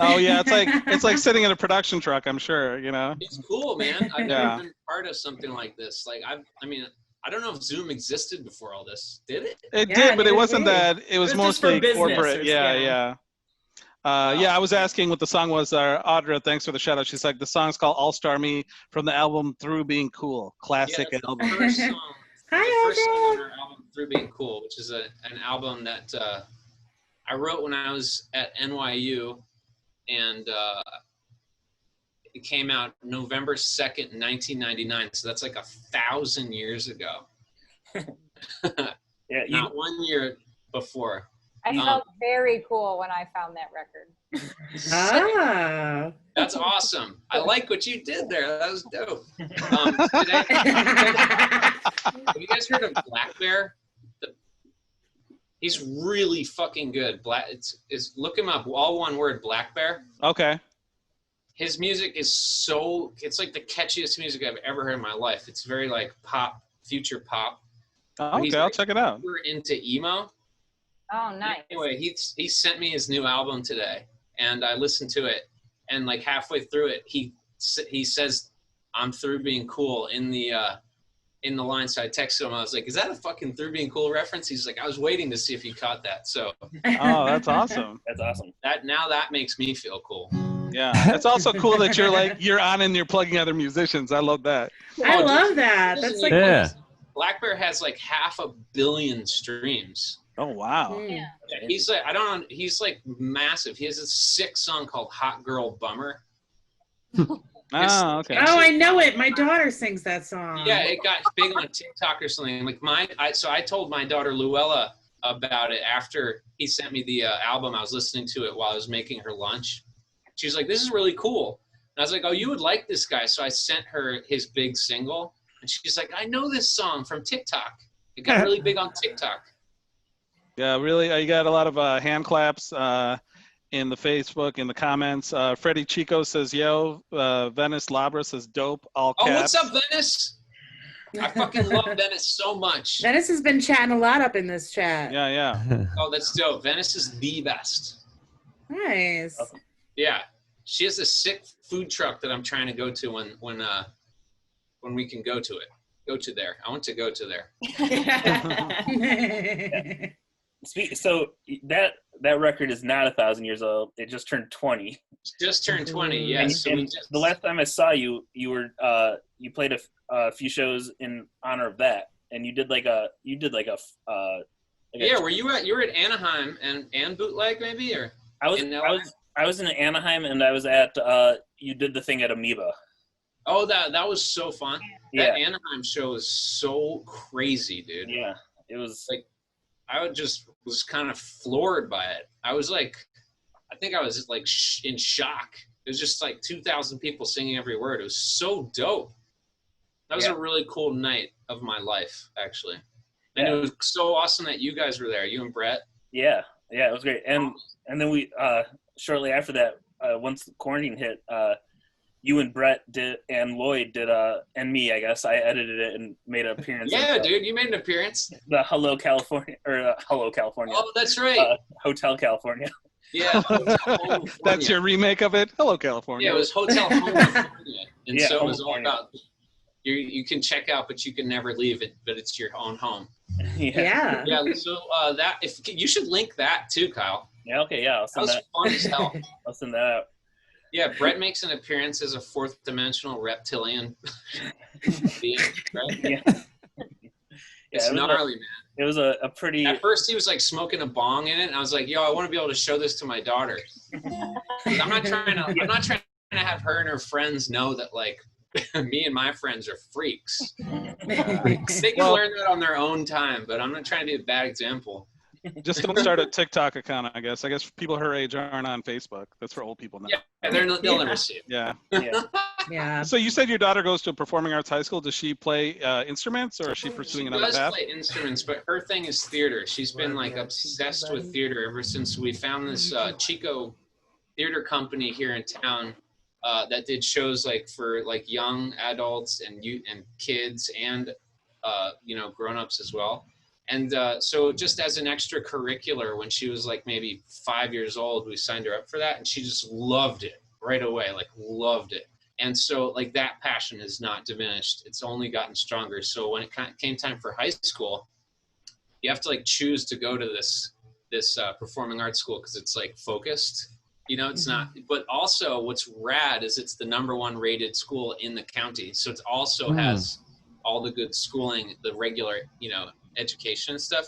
Oh yeah, it's like sitting in a production truck. I'm sure, you know. It's cool, man. I've never been part of something like this. Like I mean, I don't know if Zoom existed before all this. Did it? It did, but it wasn't that. It was mostly corporate. Yeah. I was asking what the song was. Audra, thanks for the shout out. She's like, the song's called All Star Me from the album Through Being Cool. Classic album. The first song Hi, on our album Through Being Cool, which is an album that I wrote when I was at NYU, and it came out November 2nd, 1999. So that's like 1,000 years ago. Yeah, not 1 year before. I felt very cool when I found that record. That's awesome. I like what you did there. That was dope. Have you guys heard of Black Bear? He's really fucking good. Look him up. All one word, Black Bear. Okay. His music is it's like the catchiest music I've ever heard in my life. It's very like pop, future pop. Oh, okay, I'll check it out. We're into emo. Oh, nice. Anyway, he sent me his new album today, and I listened to it, and like halfway through it, he says, "I'm through being cool" in the line. So I texted him. I was like, "Is that a fucking Through Being Cool reference?" He's like, "I was waiting to see if you caught that." So. Oh, that's awesome. That's awesome. That makes me feel cool. Yeah, it's also cool that you're on and you're plugging other musicians. I love that. I love that. That's like Black Bear has like 500 million streams. Oh wow. Yeah. He's like he's like massive. He has a sick song called Hot Girl Bummer. Oh, okay. Oh, I know it. My daughter sings that song. Yeah, it got big on TikTok or something. Like so I told my daughter Luella about it after he sent me the album. I was listening to it while I was making her lunch. She's like, "This is really cool." And I was like, "Oh, you would like this guy." So I sent her his big single, and she's like, "I know this song from TikTok. It got really big on TikTok." Yeah, really. You got a lot of hand claps in the Facebook, in the comments. Freddie Chico says, "Yo." Venice Labra says, "Dope." All caps. Oh, what's up, Venice? I fucking love Venice so much. Venice has been chatting a lot up in this chat. Yeah. Oh, that's dope. Venice is the best. Nice. Okay. Yeah, she has a sick food truck that I'm trying to go to when we can go to it. Go to there. I want to go to there. Yeah. So that record is not 1,000 years old. It just turned 20. Just turned 20. Yes. And the last time I saw you, you were you played a few shows in honor of that, and you did like a yeah. Were you at Anaheim and Bootleg maybe, or I was in Anaheim, and I was at you did the thing at Amoeba. Oh, that was so fun. Yeah. That Anaheim show was so crazy, dude. Yeah, it was like I was kind of floored by it. I was like, I think I was like in shock. It was just like 2,000 people singing every word. It was so dope. That was a really cool night of my life, actually. And it was so awesome that you guys were there, you and Brett. Yeah, it was great. And then we shortly after that, once the quarantine hit, you and Brett did, and Lloyd did, and me, I guess. I edited it and made an appearance. Yeah, dude, you made an appearance. The Hello California, or Hello California. Oh, that's right. Hotel California. Yeah. Hotel That's your remake of it? Hello California. Yeah, it was Hotel California. And Yeah, so it was all California. about, you can check out, but you can never leave it, but it's your own home. Yeah. Yeah, so you should link that too, Kyle. Yeah, okay, yeah. I'll send that was fun as hell. I'll send that out. Yeah, Brett makes an appearance as a fourth dimensional reptilian being, right? Yeah. It's it was gnarly, man. It was a pretty. At first, he was like smoking a bong in it, and I was like, "Yo, I want to be able to show this to my daughter." I'm not trying to have her and her friends know that like me and my friends are freaks. They can learn that on their own time, but I'm not trying to be a bad example. Just don't start a TikTok account, I guess. I guess people her age aren't on Facebook. That's for old people now. Yeah, they'll never see it. Yeah. Yeah. So you said your daughter goes to a performing arts high school. Does she play instruments, or is she pursuing another path? She does play instruments, but her thing is theater. She's been like obsessed with theater ever since we found this Chico theater company here in town that did shows like for like young adults and youth and kids and grown-ups as well. And so just as an extracurricular, when she was like maybe 5 years old, we signed her up for that, and she just loved it right away, like loved it. And so like that passion has not diminished. It's only gotten stronger. So when it came time for high school, you have to like choose to go to this performing arts school because it's like focused. It's not, but also what's rad is it's the #1 rated school in the county. So it also has all the good schooling, the regular, education and stuff.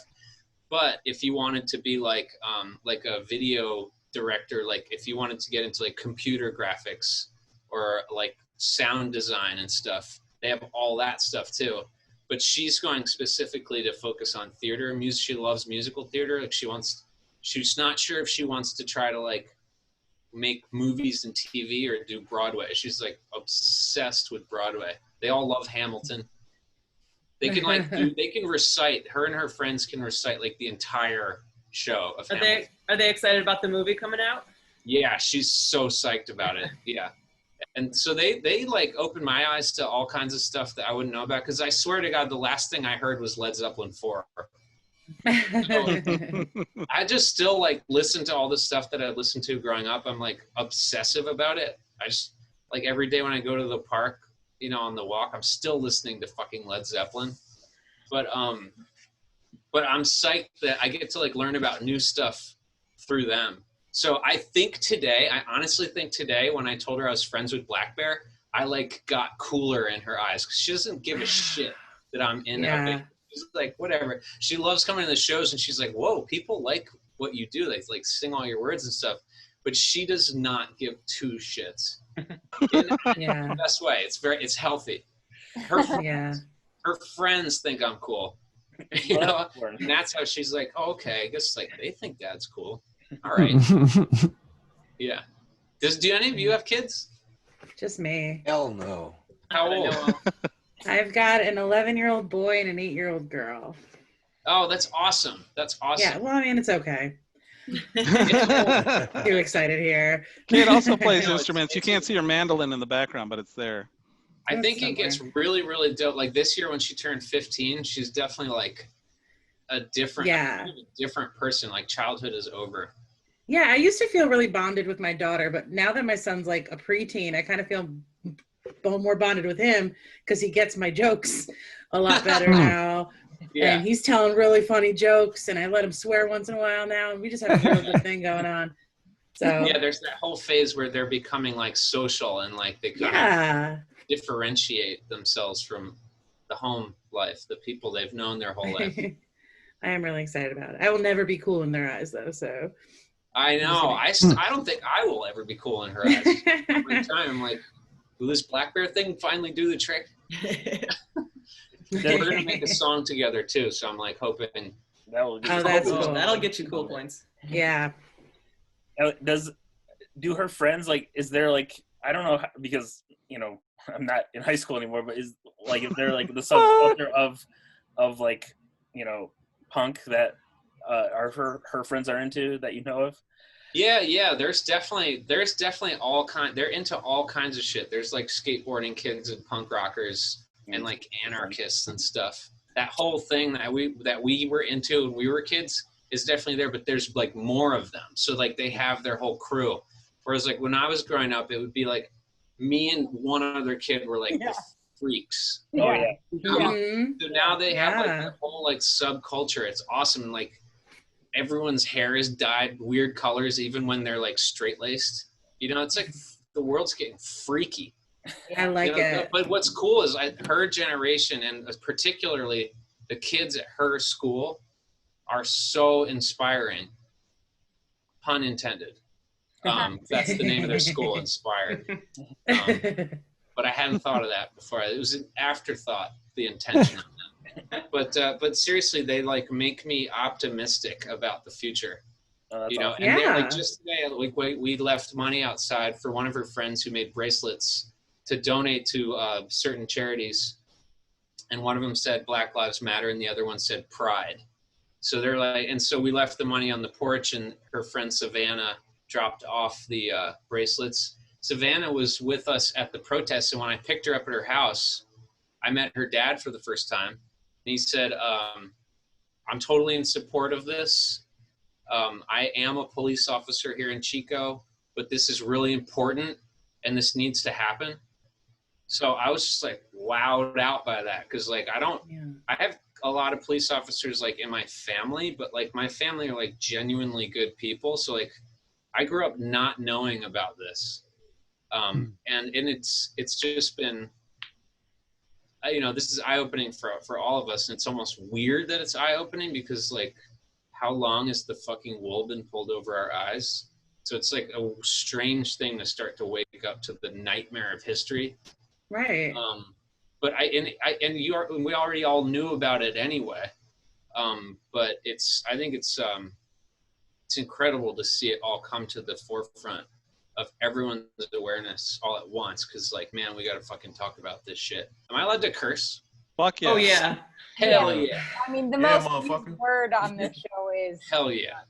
But if you wanted to be like a video director, like if you wanted to get into like computer graphics or like sound design and stuff, they have all that stuff too. But she's going specifically to focus on theater. She loves musical theater. Like she's not sure if she wants to try to like make movies and TV or do Broadway. She's like obsessed with Broadway. They all love Hamilton. They can like they can recite, her and her friends can recite like the entire show of Hamilton. Are they excited about the movie coming out? Yeah, she's so psyched about it. Yeah. And so they like opened my eyes to all kinds of stuff that I wouldn't know about, because I swear to God, the last thing I heard was Led Zeppelin 4. So, I just still like listen to all the stuff that I listened to growing up. I'm like obsessive about it. I just like every day when I go to the park, you know, on the walk, I'm still listening to fucking Led Zeppelin. But I'm psyched that I get to like learn about new stuff through them. So I honestly think today when I told her I was friends with Black Bear, I like got cooler in her eyes, because she doesn't give a shit that I'm in it. She's like, whatever. She loves coming to the shows, and she's like, whoa, people like what you do. They like sing all your words and stuff. But she does not give two shits. In the best way. It's healthy. Her friends think I'm cool. You know? And that's how she's like, oh, okay, I guess like they think Dad's cool. All right. Yeah. Do any of you have kids? Just me. Hell no. How old? I've got an 11-year-old boy and an 8-year-old girl. Oh, that's awesome. That's awesome. Yeah, well, I mean, it's okay. Too excited here. Kate also plays instruments. You can't see her mandolin in the background, but it's there. I think it gets really, really dope. Like this year when she turned 15, she's definitely like a different person. Like childhood is over. Yeah, I used to feel really bonded with my daughter, but now that my son's like a preteen, I kind of feel more bonded with him because he gets my jokes a lot better now. Yeah. And he's telling really funny jokes, and I let him swear once in a while now, and we just have a real good thing going on. So yeah, there's that whole phase where they're becoming like social and like they kind of differentiate themselves from the home life, the people they've known their whole life. I am really excited about it. I will never be cool in their eyes, though. So I know. I don't think I will ever be cool in her eyes. Every time I'm like, will this Black Bear thing finally do the trick? We're gonna make a song together too, so I'm like hoping that'll get you cool points. Yeah. Do her friends like? Is there like, I don't know how, because you know I'm not in high school anymore, but is there like the subculture of like, you know, punk that are her friends are into that you know of? Yeah. There's definitely all kind. They're into all kinds of shit. There's like skateboarding kids and punk rockers and like anarchists and stuff. That whole thing that we were into when we were kids is definitely there, but there's like more of them. So like they have their whole crew. Whereas like when I was growing up, it would be like me and one other kid were like the freaks. Oh yeah. So now they have like their whole like subculture. It's awesome. Like everyone's hair is dyed weird colors, even when they're like straight laced. You know, it's like the world's getting freaky. I like it. But what's cool is her generation, and particularly the kids at her school, are so inspiring. Pun intended. That's the name of their school, Inspired. But I hadn't thought of that before. It was an afterthought, the intention of that. But seriously, they like make me optimistic about the future. You know, and they're like just today, like we left money outside for one of her friends who made bracelets to donate to certain charities, and one of them said Black Lives Matter, and the other one said Pride. So they're like, and so we left the money on the porch, and her friend Savannah dropped off the bracelets. Savannah was with us at the protest, and when I picked her up at her house, I met her dad for the first time, and he said, I'm totally in support of this. I am a police officer here in Chico, but this is really important, and this needs to happen. So I was just like wowed out by that, because like I have a lot of police officers like in my family, but like my family are like genuinely good people. So like I grew up not knowing about this, and it's just been this is eye-opening for all of us, and it's almost weird that it's eye-opening because, like, how long has the fucking wool been pulled over our eyes? So it's like a strange thing to start to wake up to the nightmare of history. Right. But we already all knew about it anyway. But I think it's incredible to see it all come to the forefront of everyone's awareness all at once. Cause like, man, we got to fucking talk about this shit. Am I allowed to curse? Fuck yeah. Oh yeah. Hell yeah. I mean, the most used word on this show is hell yeah.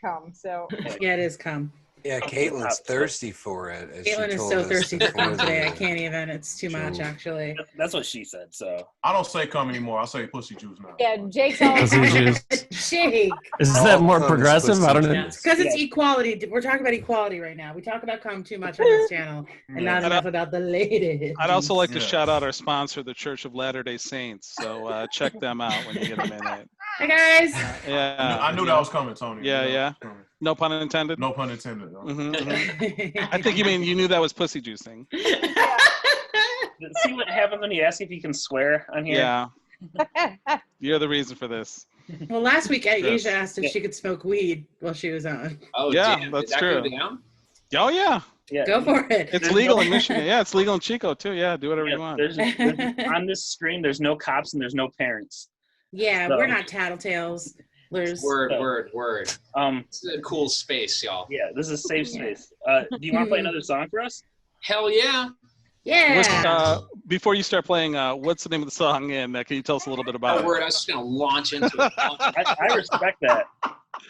Come. So yeah, it is come. Yeah, Caitlin's thirsty for it. Caitlin is so thirsty for come today. I can't even. It's too much, actually. That's what she said. So I don't say come anymore. I say pussy juice now. Yeah, Jake's all Pussy juice. Jake. Is that more progressive? I don't know. Because it's equality. We're talking about equality right now. We talk about cum too much on this channel and not enough about the ladies. I'd also like to shout out our sponsor, the Church of Latter-day Saints. So check them out when you get a minute. Hi, guys. Yeah. I knew that was coming, Tony. Yeah. No pun intended? No pun intended. No. I think you knew that was pussy juicing. See what happens when you ask if you can swear on here? Yeah. You're the reason for this. Well, last week Asia asked if she could smoke weed while she was on. Oh, yeah, damn. that's Did that true. go down? Oh, yeah. Go for it. It's legal in Michigan. Yeah, it's legal in Chico, too. Yeah, do whatever you want. There's on this screen, there's no cops and there's no parents. Yeah, So- we're not tattletales. Word. It's a cool space, y'all. Yeah, this is a safe space. Do you want to play another song for us? Hell yeah. Yeah. Before you start playing, what's the name of the song, and can you tell us a little bit about it? Word, I was just going to launch into it. I respect that.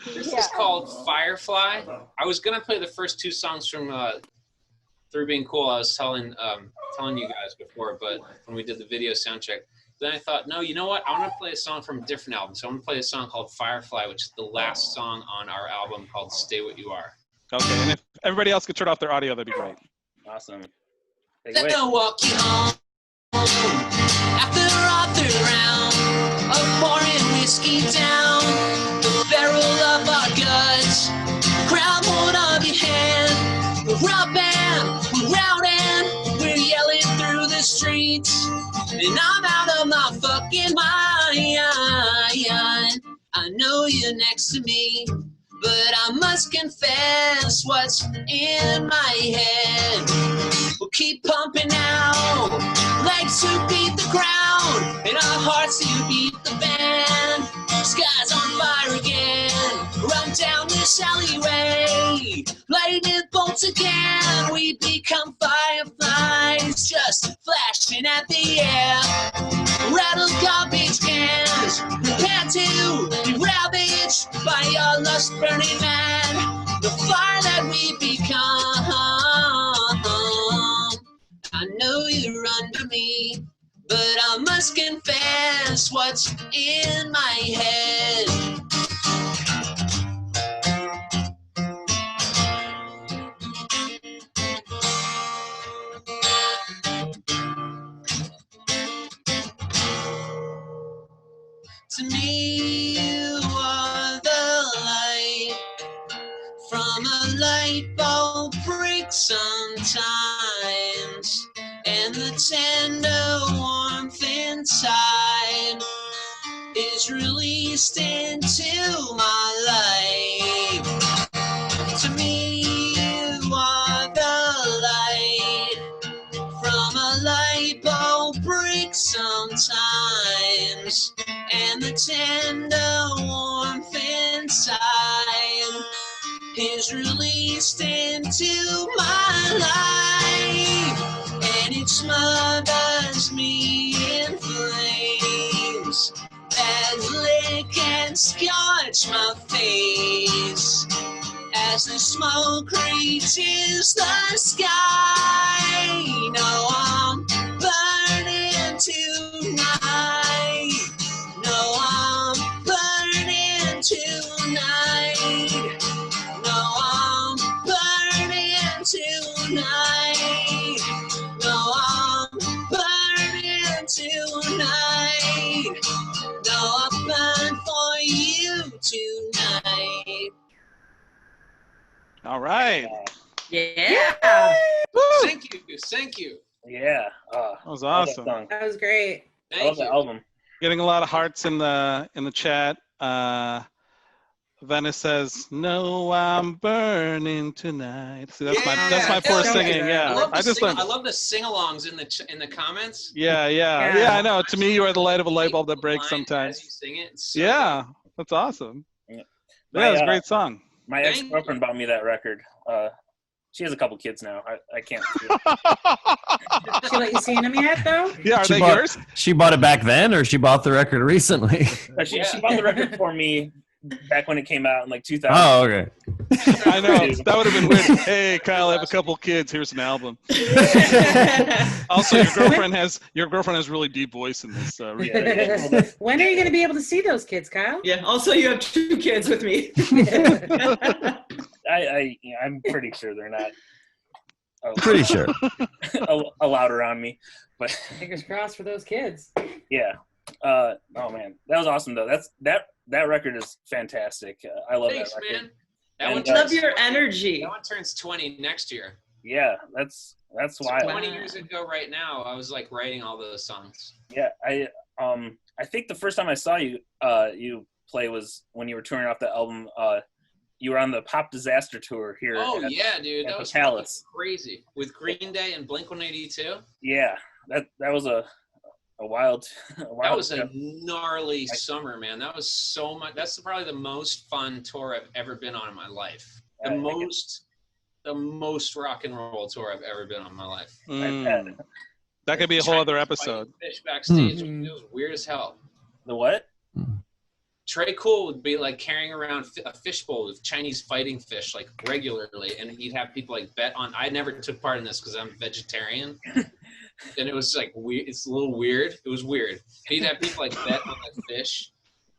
This is called Firefly. I was going to play the first two songs from Through Being Cool. I was telling you guys before, but when we did the video sound check, then I thought, no, you know what? I want to play a song from a different album. So I'm going to play a song called Firefly, which is the last song on our album called Stay What You Are. Okay, and if everybody else could turn off their audio, that'd be great. Awesome. Then I'll walk you home after our third round of pouring whiskey down the barrel of our guts. Grab hold of your hand. We're robbing, we're routing, we're yelling through the streets. And I'm out of my fucking mind. I know you're next to me, but I must confess what's in my head. We'll keep pumping out, legs to beat the ground, and our hearts to beat the band. Sky's on fire again, run down this alleyway, lightning bolts again. We become fireflies, just flashing at the air. Rattle garbage cans, prepare to be ravaged by your lust burning man. The fire that we become. I know you're under me, but I must confess what's in my head. To me, you are the light from a light bulb break sometimes, and the tender warmth inside is released into my life. To me, you are the light from a light bulb break sometimes, and the tender warmth inside is released into my life, and it smothers me in flames as lick and scorch my face as the smoke reaches the sky. No, I'm burning tonight. No, I'm burning tonight. No, I'm burning tonight. No, I'm burning tonight. No, I'll burn for you tonight. All right. Yeah. Thank you. Yeah. That was awesome. That was great. I love the album. Getting a lot of hearts in the chat. Venice says, "No, I'm burning tonight." See, that's my poor singing. Yeah, I love the sing-alongs in the comments. Yeah. I know. To me, you are the light of a light bulb that breaks sometimes. As you sing it. So that's awesome. Yeah, it's a great song. My ex-girlfriend bought me that record. She has a couple kids now. I can't. She let you see them yet, though? Yeah, are they yours? She bought it back then, or she bought the record recently? She bought the record for me back when it came out in like 2000. Oh, okay. I know. That would have been weird. Hey, Kyle, I have a couple kids. Here's an album. Also, your girlfriend has really deep voice in this. When are you going to be able to see those kids, Kyle? Yeah. Also, you have 2 kids with me. I'm pretty sure they're not. Pretty sure. Allowed around me, but fingers crossed for those kids. Yeah. Oh man, that was awesome though. That record is fantastic. I love that record. Man. Love your energy. That one turns 20 next year. Yeah, that's wild. 20 years ago right now, I was like writing all those songs. Yeah, I think the first time I saw you play was when you were touring off the album. You were on the Pop Disaster tour here. Oh yeah, dude, that was Palace. Crazy with Green Day and Blink-182. Yeah, that was a wild. That was a gnarly summer, man. That was so much. That's probably the most fun tour I've ever been on in my life. The most rock and roll tour I've ever been on in my life. That could be a whole other episode. Fish backstage. It was weird as hell. The what? Trey Cool would be like carrying around a fishbowl with Chinese fighting fish like regularly, and he'd have people like bet on. I never took part in this because I'm vegetarian, and it was like weird. It's a little weird. It was weird. He'd have people like bet on the fish.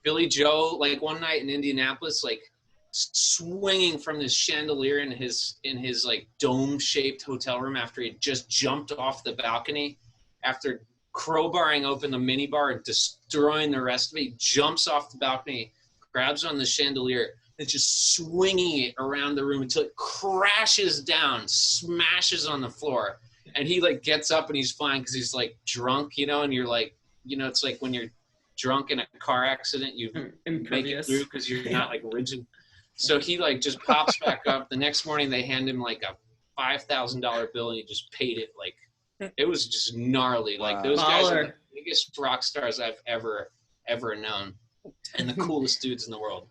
Billy Joe, like one night in Indianapolis, like swinging from this chandelier in his like dome-shaped hotel room after he just jumped off the balcony after crowbarring open the minibar and destroying the rest of it. He jumps off the balcony, grabs on the chandelier, and just swinging it around the room until it crashes down, smashes on the floor. And he like gets up and he's fine because he's like drunk, and you're like, it's like when you're drunk in a car accident, you make it through because you're not like rigid. So he like just pops back up. The next morning they hand him like a $5,000 bill and he just paid it. Like, it was just gnarly. Like those guys are the biggest rock stars I've ever known, and the coolest dudes in the world.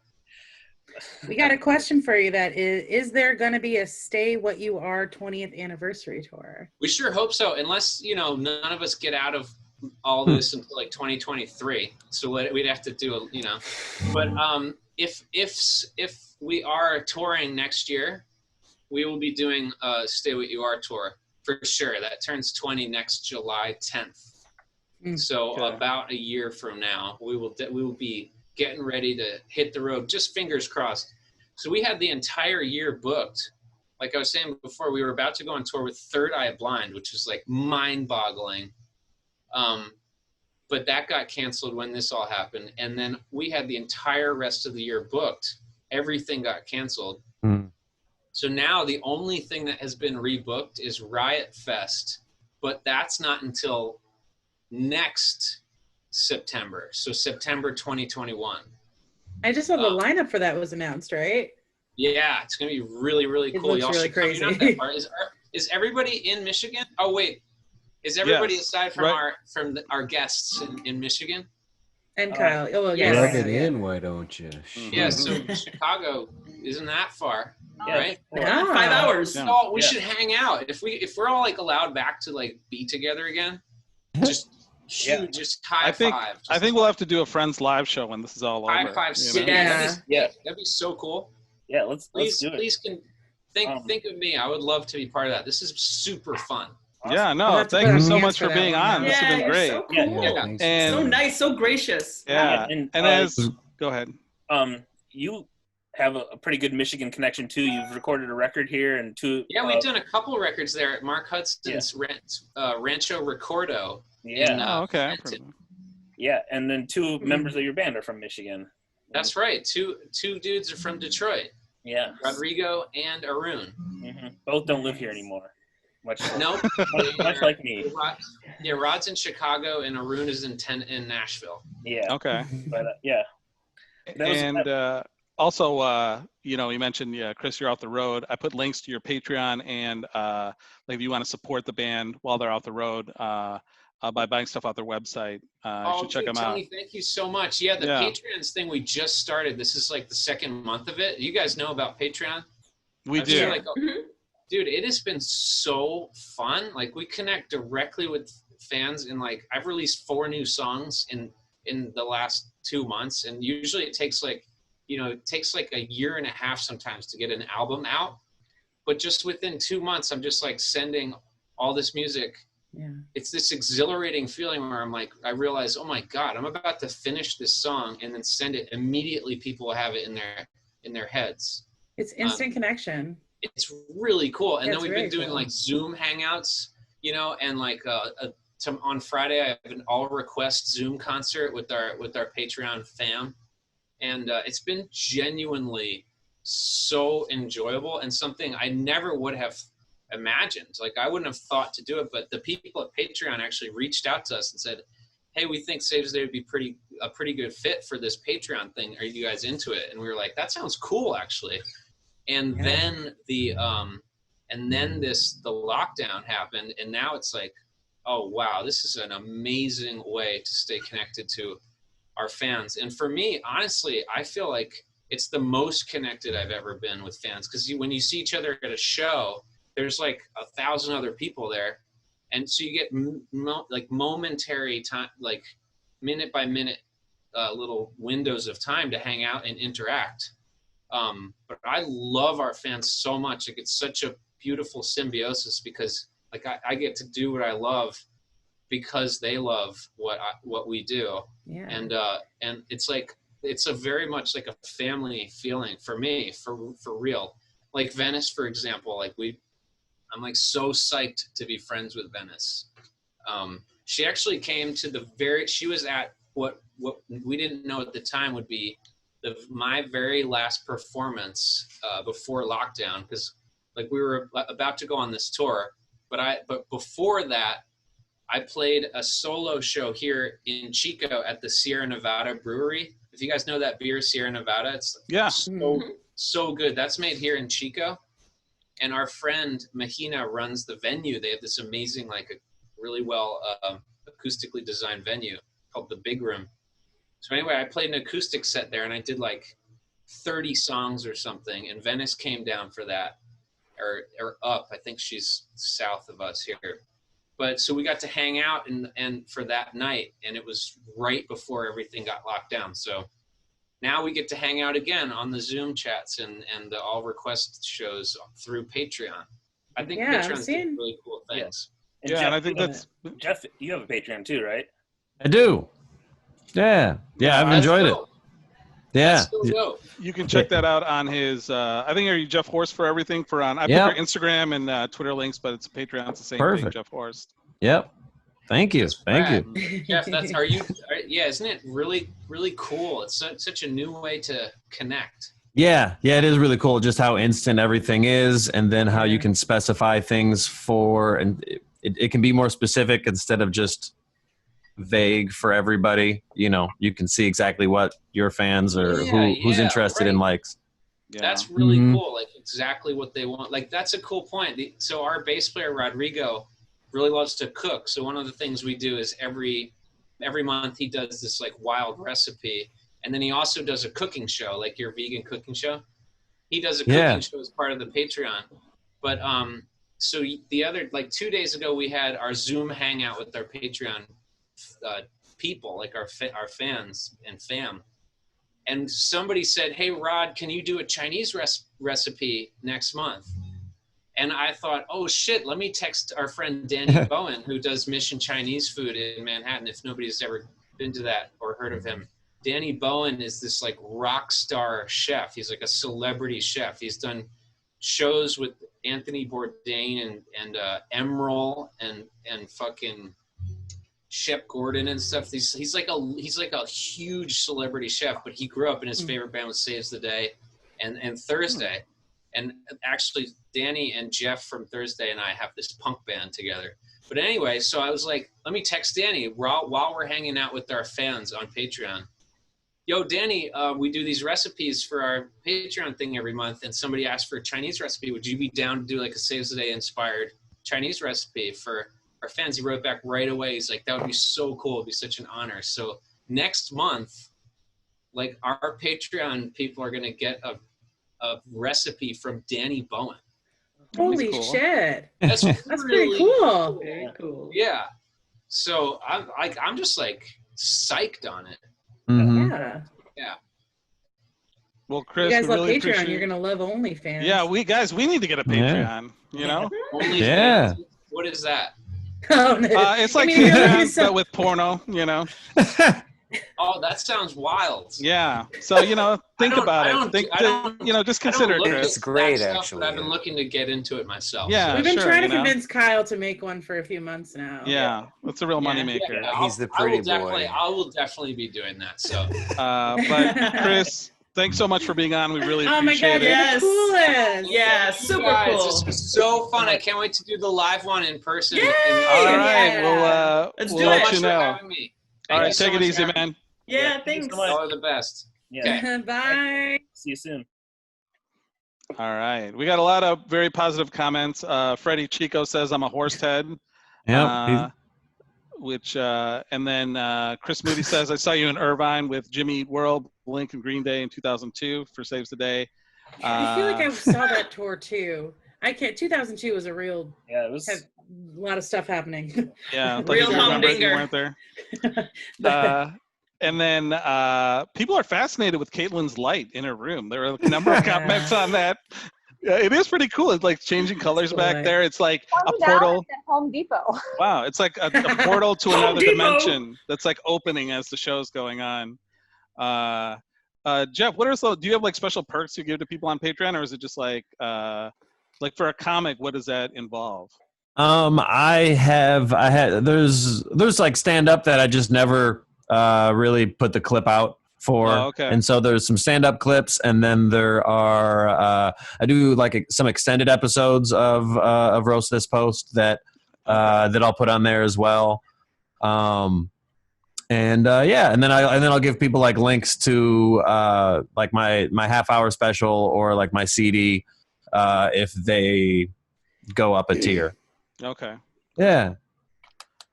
We got a question for you. That is there going to be a Stay What You Are 20th anniversary tour? We sure hope so, unless none of us get out of all this until like 2023. So we'd have to do But if we are touring next year, we will be doing a Stay What You Are tour. For sure. That turns 20 next July 10th. So about a year from now, we will be getting ready to hit the road, just fingers crossed. So we had the entire year booked. Like I was saying before, we were about to go on tour with Third Eye Blind, which was like mind-boggling. But that got canceled when this all happened. And then we had the entire rest of the year booked. Everything got canceled. So now the only thing that has been rebooked is Riot Fest, but that's not until next September. So September 2021. I just saw the lineup for that was announced, right? Yeah, it's going to be really, really cool. It looks really crazy. Is everybody in Michigan? Oh, wait. Is everybody aside from our guests in Michigan? And Kyle. Plug it in, why don't you? Yeah, so Chicago isn't that far. Right? 5 hours. So we should hang out. If we're all like allowed back to like be together again, just huge, just high five. I think we'll have to do a Friends live show when this is all over. High five. That'd be so cool. Yeah, let's do it. Please think of me. I would love to be part of that. This is super fun. Awesome. Yeah, no, thank you so much for being on. This has been great. So cool. And so nice, so gracious. Yeah, and go ahead. You have a pretty good Michigan connection too. You've recorded a record here and two. Yeah, we've done a couple of records there at Mark Hudson's Rancho Recordo. Yeah. Okay. Yeah, and then two members of your band are from Michigan. That's right. Two dudes are from Detroit. Yeah. Rodrigo and Arun. Both don't live here anymore. Much like me. Yeah, Rod's in Chicago and Arun is in Nashville. Yeah. Okay. But yeah. And also, you know, you mentioned, Chris, you're off the road. I put links to your Patreon and like if you want to support the band while they're out the road by buying stuff off their website, you should check them Tony, out. Thank you so much. Yeah, the Patreons thing we just started. This is like the second month of it. You guys know about Patreon? We do. Dude, it has been so fun. Like we connect directly with fans, and like I've released 4 new songs in the last 2 months, and usually it takes like, you know, it takes like a year and a half sometimes to get an album out. But just within 2 months, I'm just like sending all this music. Yeah. It's this exhilarating feeling where I'm like, I realize, oh my God, I'm about to finish this song and then send it immediately. People will have it in their heads. It's instant connection. It's really cool. And then we've been doing cool. like Zoom hangouts, you know, and like on Friday I have an all request Zoom concert with our Patreon fam. And it's been genuinely so enjoyable and something I never would have imagined. Like I wouldn't have thought to do it, but the people at Patreon actually reached out to us and said, hey, we think Saves Day would be a pretty good fit for this Patreon thing. Are you guys into it? And we were like, that sounds cool, actually. And then the lockdown happened, and now it's like, oh wow, this is an amazing way to stay connected to our fans. And for me, honestly, I feel like it's the most connected I've ever been with fans, because when you see each other at a show, there's like 1,000 other people there, and so you get like momentary time, like minute by minute little windows of time to hang out and interact. But I love our fans so much. Like it's such a beautiful symbiosis, because like I get to do what I love because they love what we do. Yeah. And it's like, it's a very much like a family feeling for me, for real. Like Venice, for example, like I'm like so psyched to be friends with Venice. She actually came to she was at what we didn't know at the time would be my very last performance before lockdown, because like we were about to go on this tour, but before that I played a solo show here in Chico at the Sierra Nevada Brewery. If you guys know that beer, Sierra Nevada, it's so good. That's made here in Chico, and our friend Mahina runs the venue. They have this amazing, like a really well acoustically designed venue called the Big Room. So anyway, I played an acoustic set there, and I did like 30 songs or something, and Venice came down for that, or up. I think she's south of us here. But so we got to hang out and for that night, and it was right before everything got locked down. So now we get to hang out again on the Zoom chats and the all request shows through Patreon. I think Patreon's doing really cool things. And Jeff, and I think Jeff, you have a Patreon too, right? I do. Yeah, I've enjoyed it. Yeah, you can check that out on his. I think, are you Jeff Horste for everything? I put your Instagram and Twitter links, but it's Patreon. It's the same thing. Jeff Horste. Yep. Thank you. Thank you. Jeff, isn't it really, really cool? It's such a new way to connect. Yeah, it is really cool. Just how instant everything is, and then how you can specify things and it can be more specific instead of just vague for everybody. You know, you can see exactly what your fans or who's interested in likes. Yeah. That's really cool. Like exactly what they want. Like that's a cool point. So our bass player Rodrigo really loves to cook. So one of the things we do is every month he does this like wild recipe, and then he also does a cooking show, like your vegan cooking show. He does a cooking show as part of the Patreon. But so the other, like 2 days ago, we had our Zoom hangout with our Patreon people, like our fans and fam. And somebody said, hey, Rod, can you do a Chinese recipe next month? And I thought, oh, shit, let me text our friend Danny Bowen, who does Mission Chinese Food in Manhattan, if nobody's ever been to that or heard of him. Danny Bowen is this, like, rock star chef. He's like a celebrity chef. He's done shows with Anthony Bourdain and Emerald and fucking Shep Gordon and stuff. He's like a huge celebrity chef, but he grew up and his favorite band was Saves the Day and Thursday. And actually Danny and Jeff from Thursday and I have this punk band together. But anyway, so I was like, let me text Danny while we're hanging out with our fans on Patreon. Yo, Danny, we do these recipes for our Patreon thing every month, and somebody asked for a Chinese recipe. Would you be down to do like a Saves the Day inspired Chinese recipe for our fans? He wrote back right away. He's like, that would be so cool. It'd be such an honor. So next month, like our Patreon people are going to get a recipe from Danny Bowen. Holy shit. That's pretty cool. Very cool. Yeah. So I'm just like psyched on it. Mm-hmm. Yeah. Well, Chris, you guys we love really Patreon. You're gonna love OnlyFans. Yeah, we need to get a Patreon. You know. OnlyFans. What is that? Oh, no. It's like Patreon, but with porno. You know. Oh, that sounds wild. Yeah. So, you know, think about it. Just consider it, Chris. It's great, actually. But I've been looking to get into it myself. Yeah, we've been trying to convince Kyle to make one for a few months now. Yeah, that's a real moneymaker. Yeah, he's the pretty boy. I will definitely be doing that. So, but Chris, thanks so much for being on. We really appreciate it. Yes. Coolest. Yeah, super guys, cool. This was so fun. I can't wait to do the live one in person. Yay! All right, Let's we'll do let it. you know. Thank All right, you so take it much easy, for man. Yeah, thanks. So much. All the best. Yeah. Okay. Bye. See you soon. All right. We got a lot of very positive comments. Freddie Chico says, I'm a horse head. Yep. And then Chris Moody says, I saw you in Irvine with Jimmy Eat World, Blink, and Green Day in 2002 for Saves the Day. I feel like I saw that tour too. 2002 was a real. Yeah, it was a lot of stuff happening. Yeah, real you weren't there. And then people are fascinated with Caitlin's light in her room. There are a number of comments on that. It is pretty cool. It's like changing colors back there. It's like a portal. At Home Depot. Wow, it's like a portal to another dimension that's like opening as the show's going on. Jeff, do you have like special perks you give to people on Patreon, or is it just like for a comic? What does that involve? There's like stand-up that I just never really put the clip out for. Oh, okay. And so there's some stand-up clips, and then there are I do like some extended episodes of Roast This Post that I'll put on there as well. And then I'll give people like links to like my half-hour special or like my CD if they go up a tier. Okay. Yeah.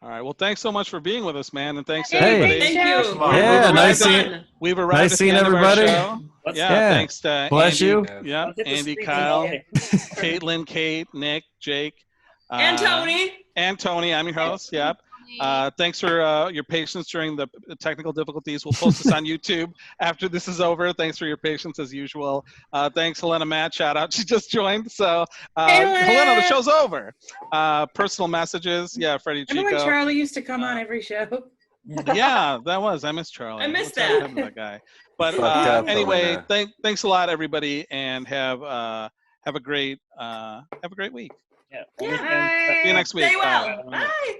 All right. Well, thanks so much for being with us, man, and thanks Hey, everybody. Thank you. Yeah, nice seeing. We've arrived Nice at seeing the end everybody. Of our show. Yeah, thanks to Bless Andy, you. Yeah, Andy, Kyle, Caitlin, Kate, Nick, Jake, And Tony. And Tony. I'm your host. Yep. Thanks for your patience during the technical difficulties. We'll post this on YouTube after this is over. Thanks for your patience as usual. Thanks, Helena Matt. Shout out. She just joined. So, Helena, the show's over. Personal messages. Yeah, Freddie Chico. Remember when Charlie used to come on every show? Yeah, that was. I miss Charlie. I missed that guy. But anyway, thanks a lot, everybody, and have a great week. Yeah. Yeah. See you next week. Stay well. Bye.